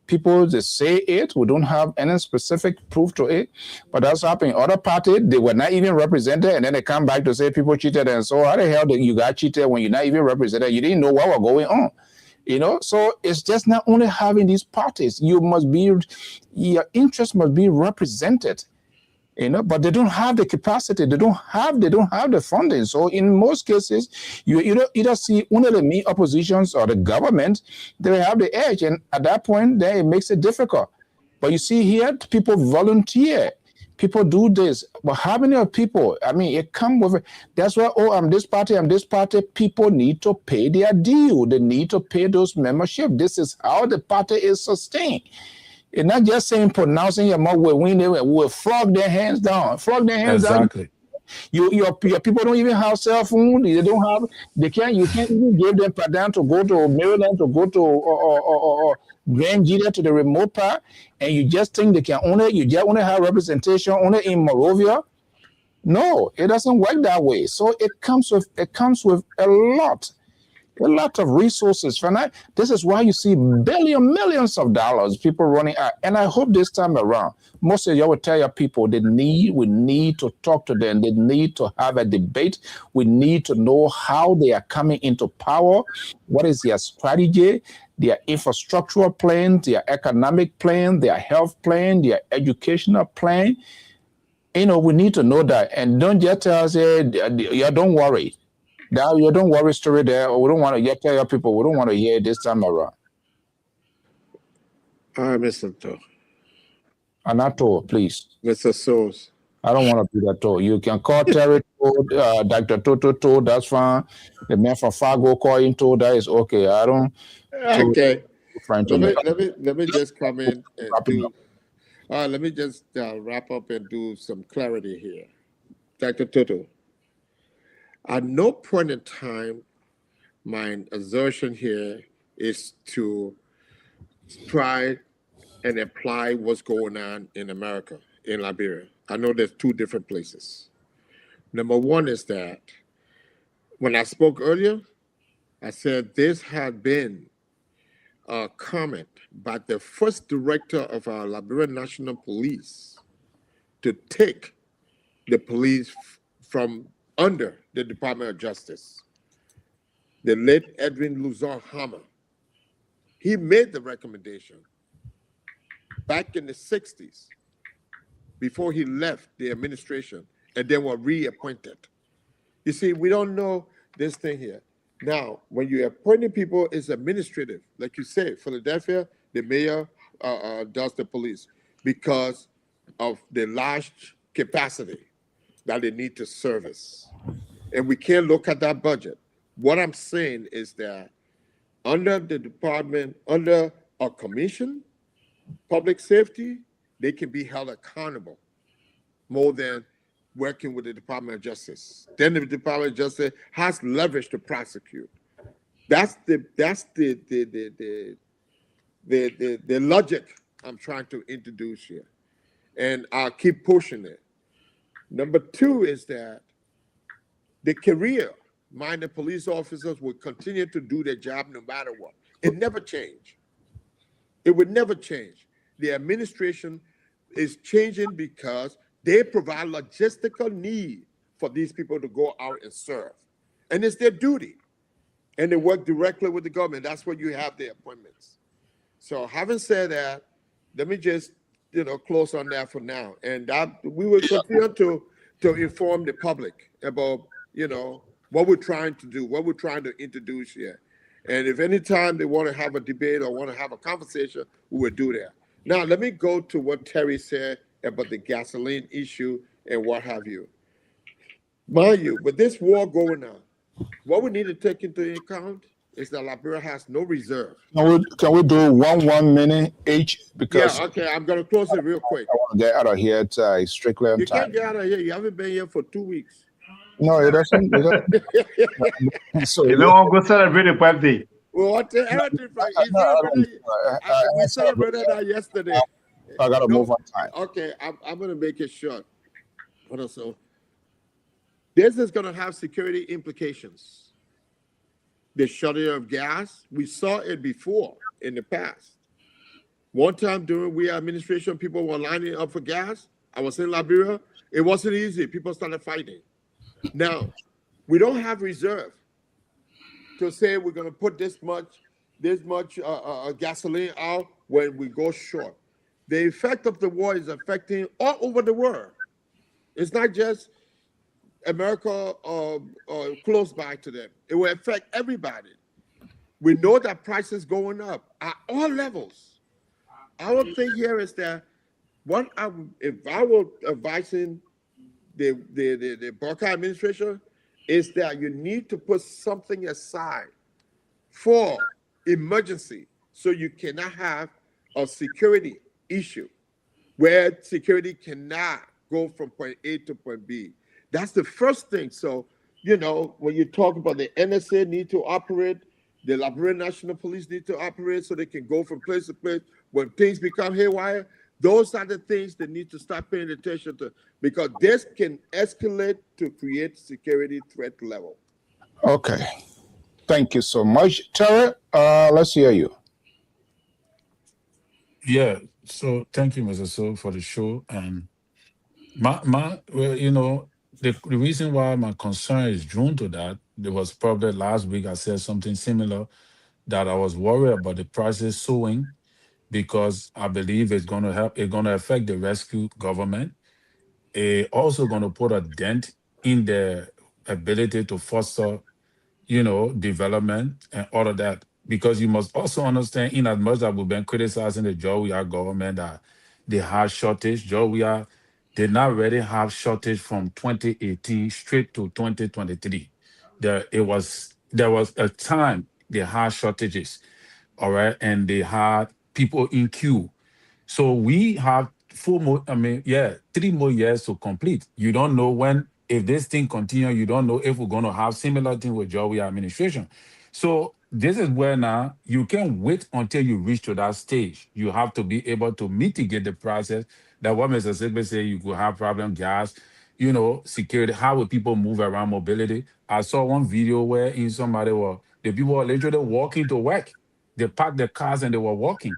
people, they say it. We don't have any specific proof to it. But that's happening. Other parties, they were not even represented. And then they come back to say people cheated. And so how the hell did you got cheated when you're not even represented? You didn't know what was going on. So it's just not only having these parties. Your interest must be represented. But they don't have the capacity. They don't have the funding. So in most cases, you either see only the main oppositions or the government. They have the edge, and at that point, then it makes it difficult. But you see here, people volunteer. People do this. But how many of people? I mean, it comes with. That's why. I'm this party. I'm this party. People need to pay their due. They need to pay those membership. This is how the party is sustained. It's not just saying pronouncing your mouth will win, they will flog their hands down. Flog their hands down. Your people don't even have cell phone. They don't have. They can't. You can't even give them per diem to go to Maryland, to go to or Grand Gila to the remote part, and you just think they can only. You just only have representation only in Monrovia. No, it doesn't work that way. So it comes with a lot of resources. This is why you see millions of dollars people running out. And I hope this time around, most of you will tell your people we need to talk to them. They need to have a debate. We need to know how they are coming into power. What is their strategy, their infrastructural plan, their economic plan, their health plan, their educational plan. We need to know that. And don't just tell us, yeah, don't worry. Now you don't worry story there. We don't want to tell your people. We don't want to hear it this time around. All right, Mr. To. Anato, please. Mr. Soos. I don't want to do that too. You can call Terry to, Dr. Toto, that's fine. The man from Fargo call him to, that is okay. I don't. Okay. Let me just come in and do. Let me just wrap up and do some clarity here. Dr. Toto. At no point in time, my assertion here is to try and apply what's going on in America, in Liberia. I know there's two different places. Number one is that when I spoke earlier, I said this had been a comment by the first director of our Liberian National Police to take the police from under the Department of Justice, the late Edwin Luzon Hammer. He made the recommendation back in the 60s before he left the administration and then were reappointed. You see, we don't know this thing here. Now, when you're appointing people, it's administrative. Like you say, Philadelphia, the mayor does the police because of the large capacity that they need to service. And we can't look at that budget. What I'm saying is that under the department, under a commission, public safety, they can be held accountable more than working with the Department of Justice. Then the Department of Justice has leverage to prosecute. That's the logic I'm trying to introduce here. And I'll keep pushing it. Number two is that the career-minded police officers will continue to do their job no matter what. It never changed. It would never change. The administration is changing because they provide logistical need for these people to go out and serve. And it's their duty. And they work directly with the government. That's where you have the appointments. So having said that, let me just close on that for now. And that we will continue to inform the public about, what we're trying to do, what we're trying to introduce here. And if any time they want to have a debate or want to have a conversation, we will do that. Now, let me go to what Terry said about the gasoline issue and what have you. Mind you, with this war going on, what we need to take into account is that Liberia has no reserve. Can we do 1 minute each? Because okay, I'm going to close it real quick. I want to get out of here. It's strictly on time. You can't get out of here. You haven't been here for 2 weeks. No, it doesn't. So you don't go celebrate the birthday. Well, we celebrated that yesterday. I got to move on time. Okay, I'm going to make it short. But also, this is going to have security implications. The shortage of gas, we saw it before in the past. One time during we administration, people were lining up for gas. I was in Liberia. It wasn't easy. People started fighting. Now, we don't have reserve to say we're going to put this much gasoline out when we go short. The effect of the war is affecting all over the world. It's not just America or close by to them. It will affect everybody. We know that prices going up at all levels. Our thing here is that if I were advising the Barker administration, is that you need to put something aside for emergency so you cannot have a security issue where security cannot go from point A to point B. That's the first thing. So, when you talk about the NSA need to operate, the Liberian National Police need to operate so they can go from place to place when things become haywire. Those are the things they need to start paying attention to, because this can escalate to create security threat level. Okay. Thank you so much. Terry, let's hear you. Yeah. So thank you, Mr. So, for the show. And the reason why my concern is drawn to that, there was probably last week I said something similar, that I was worried about the prices soaring, because I believe it's going to help. It's going to affect the rescue government. It's also going to put a dent in their ability to foster, development and all of that. Because you must also understand, in as much as we've been criticizing the Georgia government that they have shortage, Georgia did not really have shortage from 2018 straight to 2023. There was a time they had shortages, all right, and they had people in queue. So we have 3 more years to complete. You don't know when, if this thing continue, you don't know if we're going to have similar thing with Georgia administration. So this is where now you can't wait until you reach to that stage. You have to be able to mitigate the process. That what Mr. Sigbe say, you could have problem gas, security, how will people move around, mobility. I saw one video where the people were literally walking to work. They parked their cars and they were walking.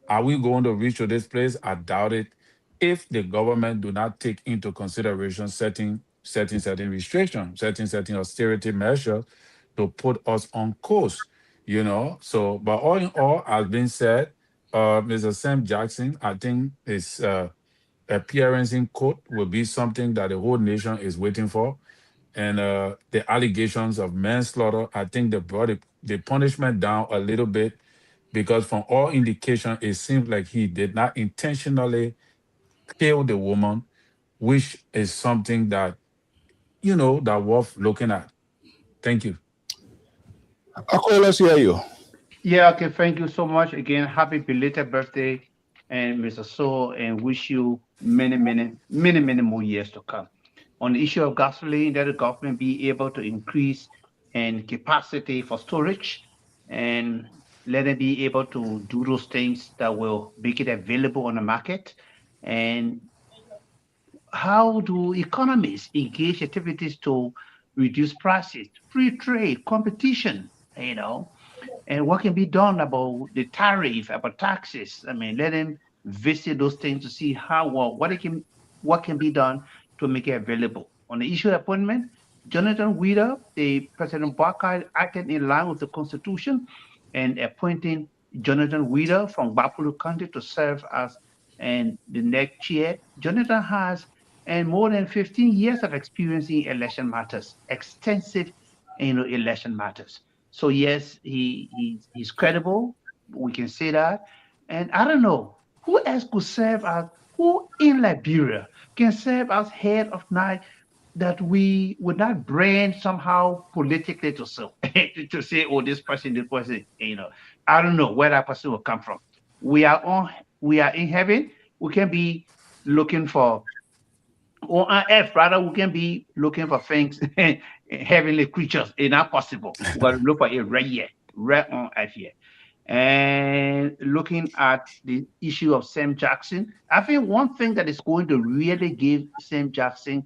Are we going to reach to this place? I doubt it. If the government do not take into consideration certain restrictions, certain austerity measures to put us on course, So, but all in all, as been said, Mr. Sam Jackson, I think his appearance in court will be something that the whole nation is waiting for. And the allegations of manslaughter, I think they brought the punishment down a little bit, because from all indication, it seems like he did not intentionally kill the woman, which is something that, that worth looking at. Thank you. Okay, let's hear you. Yeah, okay, thank you so much again. Happy belated birthday, and Mr. So, and wish you many, many, many, many more years to come. On the issue of gasoline, that the government be able to increase and capacity for storage, and let it be able to do those things that will make it available on the market. And how do economies engage activities to reduce prices, free trade, competition, and what can be done about the tariff, about taxes? I mean, let them visit those things to see what can be done to make it available. On the issue of appointment, Jonathan Weeder, the President Barker, acted in line with the Constitution and appointing Jonathan Weeder from Bapulu County to serve as and the next chair. Jonathan has more than 15 years of experience in election matters, extensive election matters. So yes, he's credible. We can say that. And I don't know who else could serve as, who in Liberia can serve as head of NIC that we would not brand somehow politically to say, oh, this person, I don't know where that person will come from. We are in heaven. We can be looking for, or on earth rather, we can be looking for things, heavenly creatures. It's not possible. We got to look for it right here, right on earth here. And looking at the issue of Sam Jackson, I think one thing that is going to really give Sam Jackson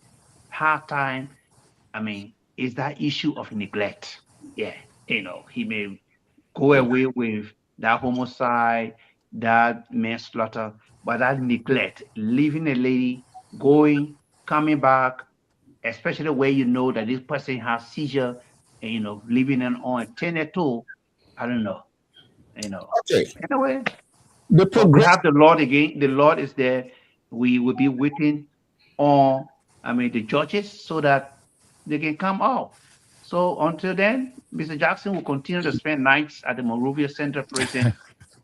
hard time, is that issue of neglect. Yeah, he may go away with that homicide, that manslaughter, but that neglect, leaving a lady, going, coming back, especially where you know that this person has seizure, and leaving an unattended to, I don't know, Okay. Anyway, The but we progress. have the Lord again. The Lord is there. We will be waiting on, the judges so that they can come out. So until then, Mr. Jackson will continue to spend nights at the Monrovia Central Prison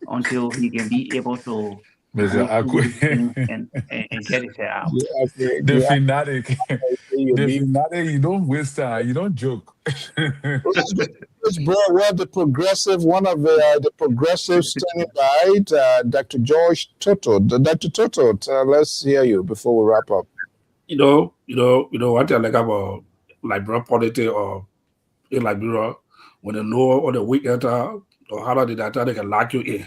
until he can be able to Mr. go through these things Akwe. and get his hair out. The fanatic. You The be- fanatic, you don't waste time. You don't joke. Let's bro, well, the progressive, one of the progressives standing by, Dr. George Toto. Dr. Toto, let's hear you before we wrap up. One thing I like about Liberia politics or in Liberia, when they know on the weekend or how did that they can lock you in.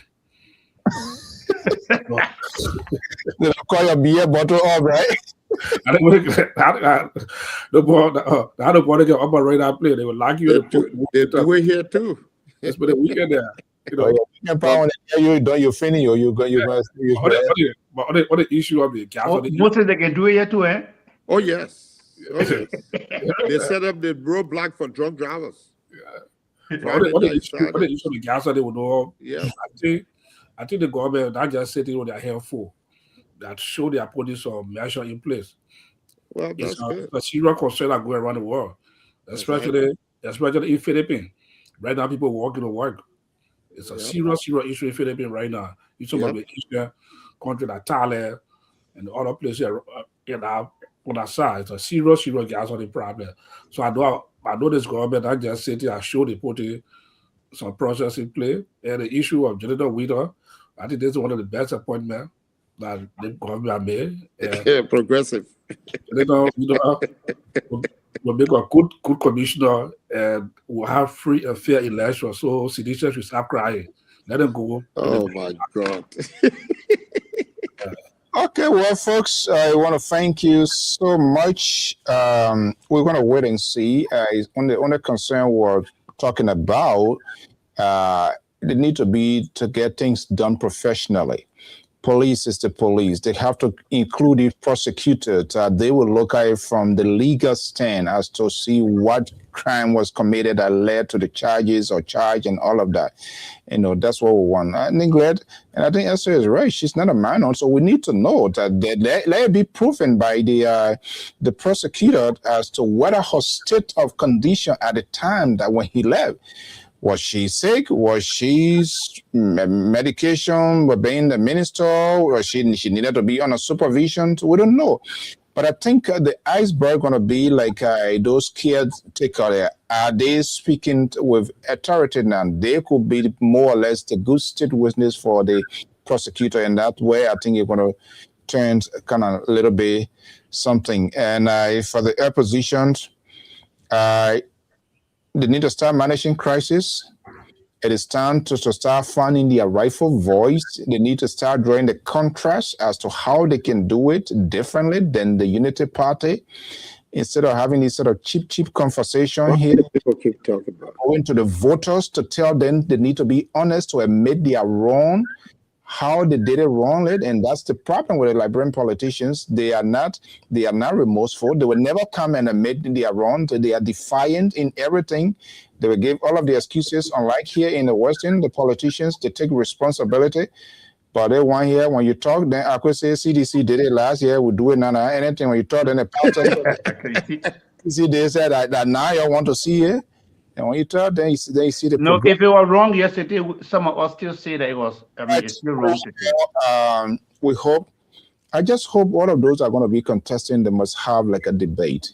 They call your beer bottle up, right? I don't want to get up and right out play. They will lock you in They do it here too. That's for the weekend there. You power you done your finish or you going to use what the issue of the gas? Mostly they can do it here too, eh? Oh yes. Oh yes. They set up the roadblock for drunk drivers. What the issue of the gas they will know? Yeah. I think the government not just sitting on their hands full, that show they are putting some measure in place. Well, that's good. It's a serious concern that go around the world, especially in Philippines. Right now, people walking to work. It's a serious issue in Philippines right now. You talk about the Eastern country like Thailand and other places on our side. It's a serious gas on the problem. So I know this government not just sitting and show they put some process in play. And the issue of genital winter, I think this is one of the best appointments that the government made. Progressive. We'll make a good commissioner and we'll have free and fair elections. So citizens should stop crying. Let them go. Oh my God. Okay, well, folks, I want to thank you so much. We're going to wait and see. On the concern we're talking about, they need to get things done professionally. Police is the police. They have to include the prosecutors. They will look at it from the legal stand as to see what crime was committed that led to the charges or charge and all of that. That's what we want. I think and I think Esther is right. She's not a minor, so we need to know that let it be proven by the prosecutor as to what her state of condition at the time that when he left. Was she sick? Was she medication? Was being the minister? Or she needed to be on a supervision? We don't know. But I think the iceberg going to be like those caretakers. Are they speaking with authority now? They could be more or less the good state witness for the prosecutor. And that way, I think you're going to turn kind of a little bit something. And for the oppositions, they need to start managing crisis. It is time to start finding their rightful voice. They need to start drawing the contrast as to how they can do it differently than the Unity Party. Instead of having this sort of cheap conversation here, people keep talking about going to the voters to tell them they need to be honest to admit they are wrong, how they did it wrongly, and that's the problem with the Liberian politicians. They are not remorseful. They will never come and admit they are wrong. They are defiant in everything. They will give all of the excuses. Unlike here in the Western, the politicians, they take responsibility. But they want here, when you talk, then I could say CDC did it last year, we do it now. Anything when you talk, then the they said that now you want to see it. And when you talk, then you see the no. If it was wrong yesterday, some of us still say that it was. I mean, it's still wrong today. We hope. I just hope all of those are going to be contesting. They must have like a debate,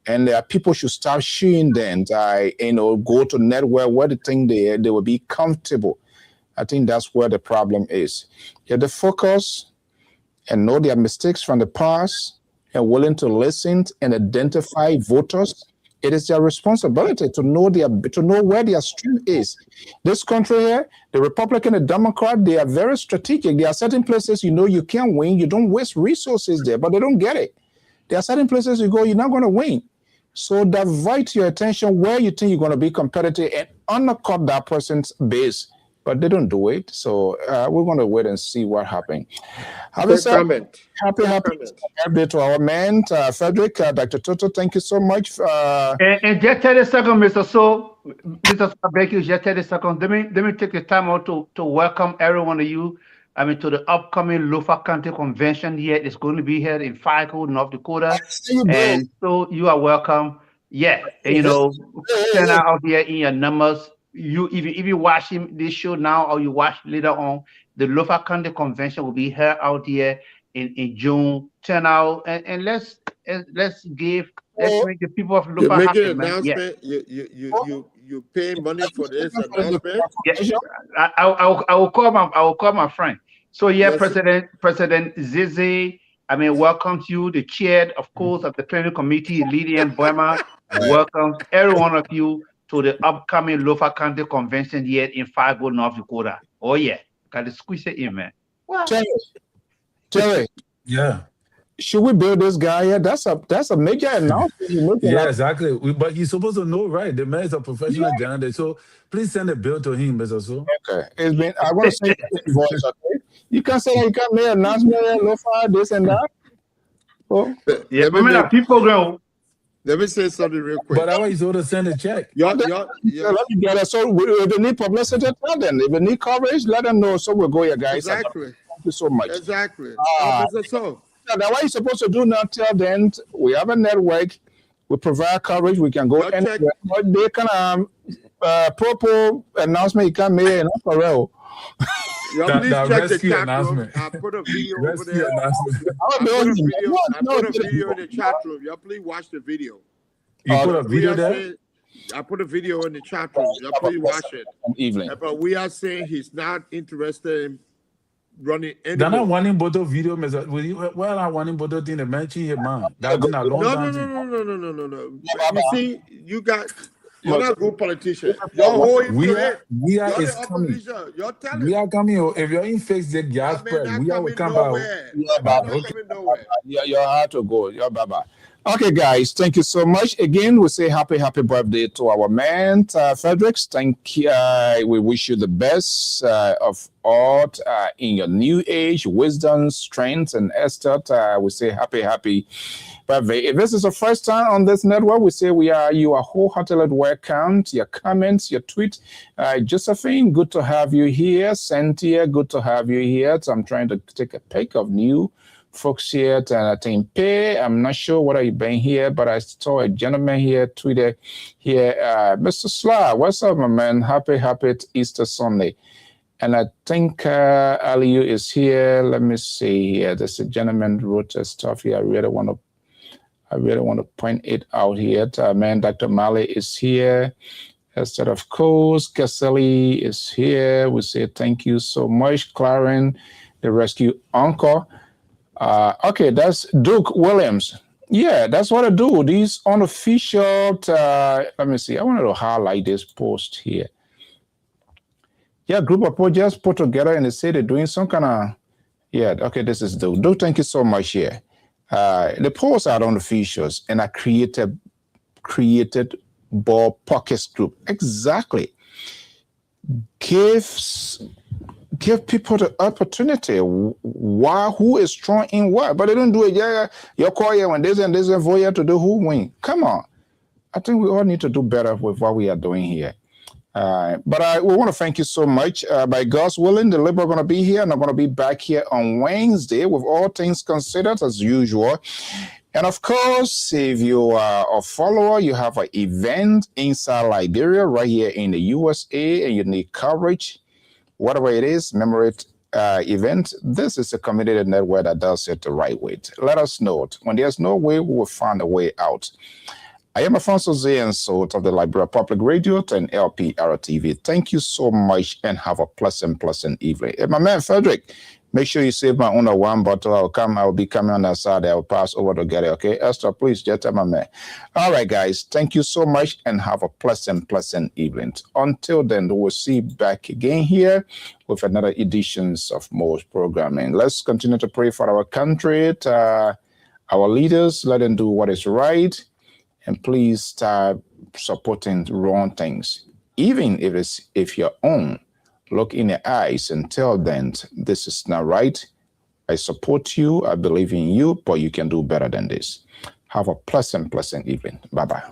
and people should start showing them that go to network where they think they will be comfortable. I think that's where the problem is. If they focus and know their mistakes from the past and willing to listen and identify voters. It is their responsibility to know where their strength is. This country here, the Republican and Democrat, they are very strategic. There are certain places you can't win. You don't waste resources there, but they don't get it. There are certain places you go, you're not going to win. So divert your attention where you think you're going to be competitive and undercut that person's base. But they don't do it. So we're going to wait and see what happens. Happy birthday to our man, Frederick, Dr. Toto. Thank you so much. And just 30 seconds, Mr. So, Mr. Becky, just 30 seconds. Let me take the time out to welcome every one of you. I mean, to the upcoming Lofa County Convention here. It's going to be here in Fico, North Dakota. And so you are welcome. Yeah, and stand out here in your numbers. If you watch this show now or you watch later on, the Lofa County Convention will be here out here in June. Turn out and let's make the people of Lofa happy. An announcement. Yeah. You pay money for this announcement. Yeah, I will call my friend. So yeah, yes. President Zizi welcomes you. The chair, of course, of the planning committee, Lydian Boema, welcomes every one of you to the upcoming Lofa County Convention here in Fargo, North Dakota. Oh yeah, gotta squeeze it in, man. Wow. Terry, Yeah. should we build this guy here? That's a major announcement. Yeah, exactly. But he's supposed to know, right? The man is a professional journalist. So please send a bill to him, Mr. So. Okay. I want to say voice, okay? You can't say you can't make an announcement, Lofa, this and that. Oh. Yeah, Let me say something real quick. But I want you to send a check. So if they need publicity, tell them. If they need coverage, let them know. So we'll go here, guys. Exactly. Thank you so much. Exactly. So that's what you're supposed to do now. Tell them we have a network. We provide coverage. We can go anywhere. But they can proper announcement you can make in April. Please check the chat room. I put a video over there. I put a video in the chat room. Y'all please watch the video. You put a video there? I put a video in the chat room. Y'all please watch it. But we are saying he's not interested in running anymore. They're not wanting both video, well, I want both thing to mention here, man. That's been a long time. No. You see, you're not a good politician. We are coming. We are coming. If you're in fix the gas price, we are coming out. You're hard to go. You're bye-bye. Okay, guys, thank you so much. Again, we say happy birthday to our man, Fredericks. Thank you. We wish you the best of all in your new age, wisdom, strength, and Esther. We say happy birthday. If this is the first time on this network, we say you are wholeheartedly welcome. Your comments, your tweet. Josephine, good to have you here. Cynthia, good to have you here. So I'm trying to take a pic of new folks here, and I think I'm not sure whether you've been here, but I saw a gentleman here tweeted here, Mr. Sla, what's up, my man? Happy Easter Sunday. And I think Aliyu is here. Let me see here. There's a gentleman who wrote stuff here. I really want to point it out here. Man, Dr. Mali is here. Esther, of course. Caselli is here. We say thank you so much. Claren, the rescue uncle. Okay, that's Duke Williams. Yeah, that's what I do. These unofficial, let me see. I wanted to highlight this post here. Yeah, group of projects put together in the city doing some kind of, okay, this is Duke. Duke, thank you so much here. The posts are unofficials, and I created ball pockets group. Exactly. Give people the opportunity. Who is strong in what? But they don't do it. Yeah, you call here when there's a voyeur to do who win. Come on. I think we all need to do better with what we are doing here. But we want to thank you so much. By God's willing, the Lpr are going to be here, and I'm going to be back here on Wednesday with all things considered as usual. And of course, if you are a follower, you have an event inside Liberia right here in the USA, and you need coverage. Whatever it is, memory event, this is a community network that does it the right way. Let us know. When there's no way, we will find a way out. I am Alfonso Zeensot of the Liberia Public Radio and Lpr-Tv. Thank you so much and have a pleasant evening. Hey, my man, Frederick, make sure you save my own one bottle. I'll be coming on that side. I'll pass over to get it, okay? Esther, please, just tell my man. All right, guys, thank you so much and have a pleasant evening. Until then, we'll see you back again here with another editions of more programming. Let's continue to pray for our country, our leaders, let them do what is right, and please start supporting wrong things, even if your own. Look in the eyes and tell them this is not right. I support you. I believe in you, but you can do better than this. Have a pleasant evening. Bye-bye.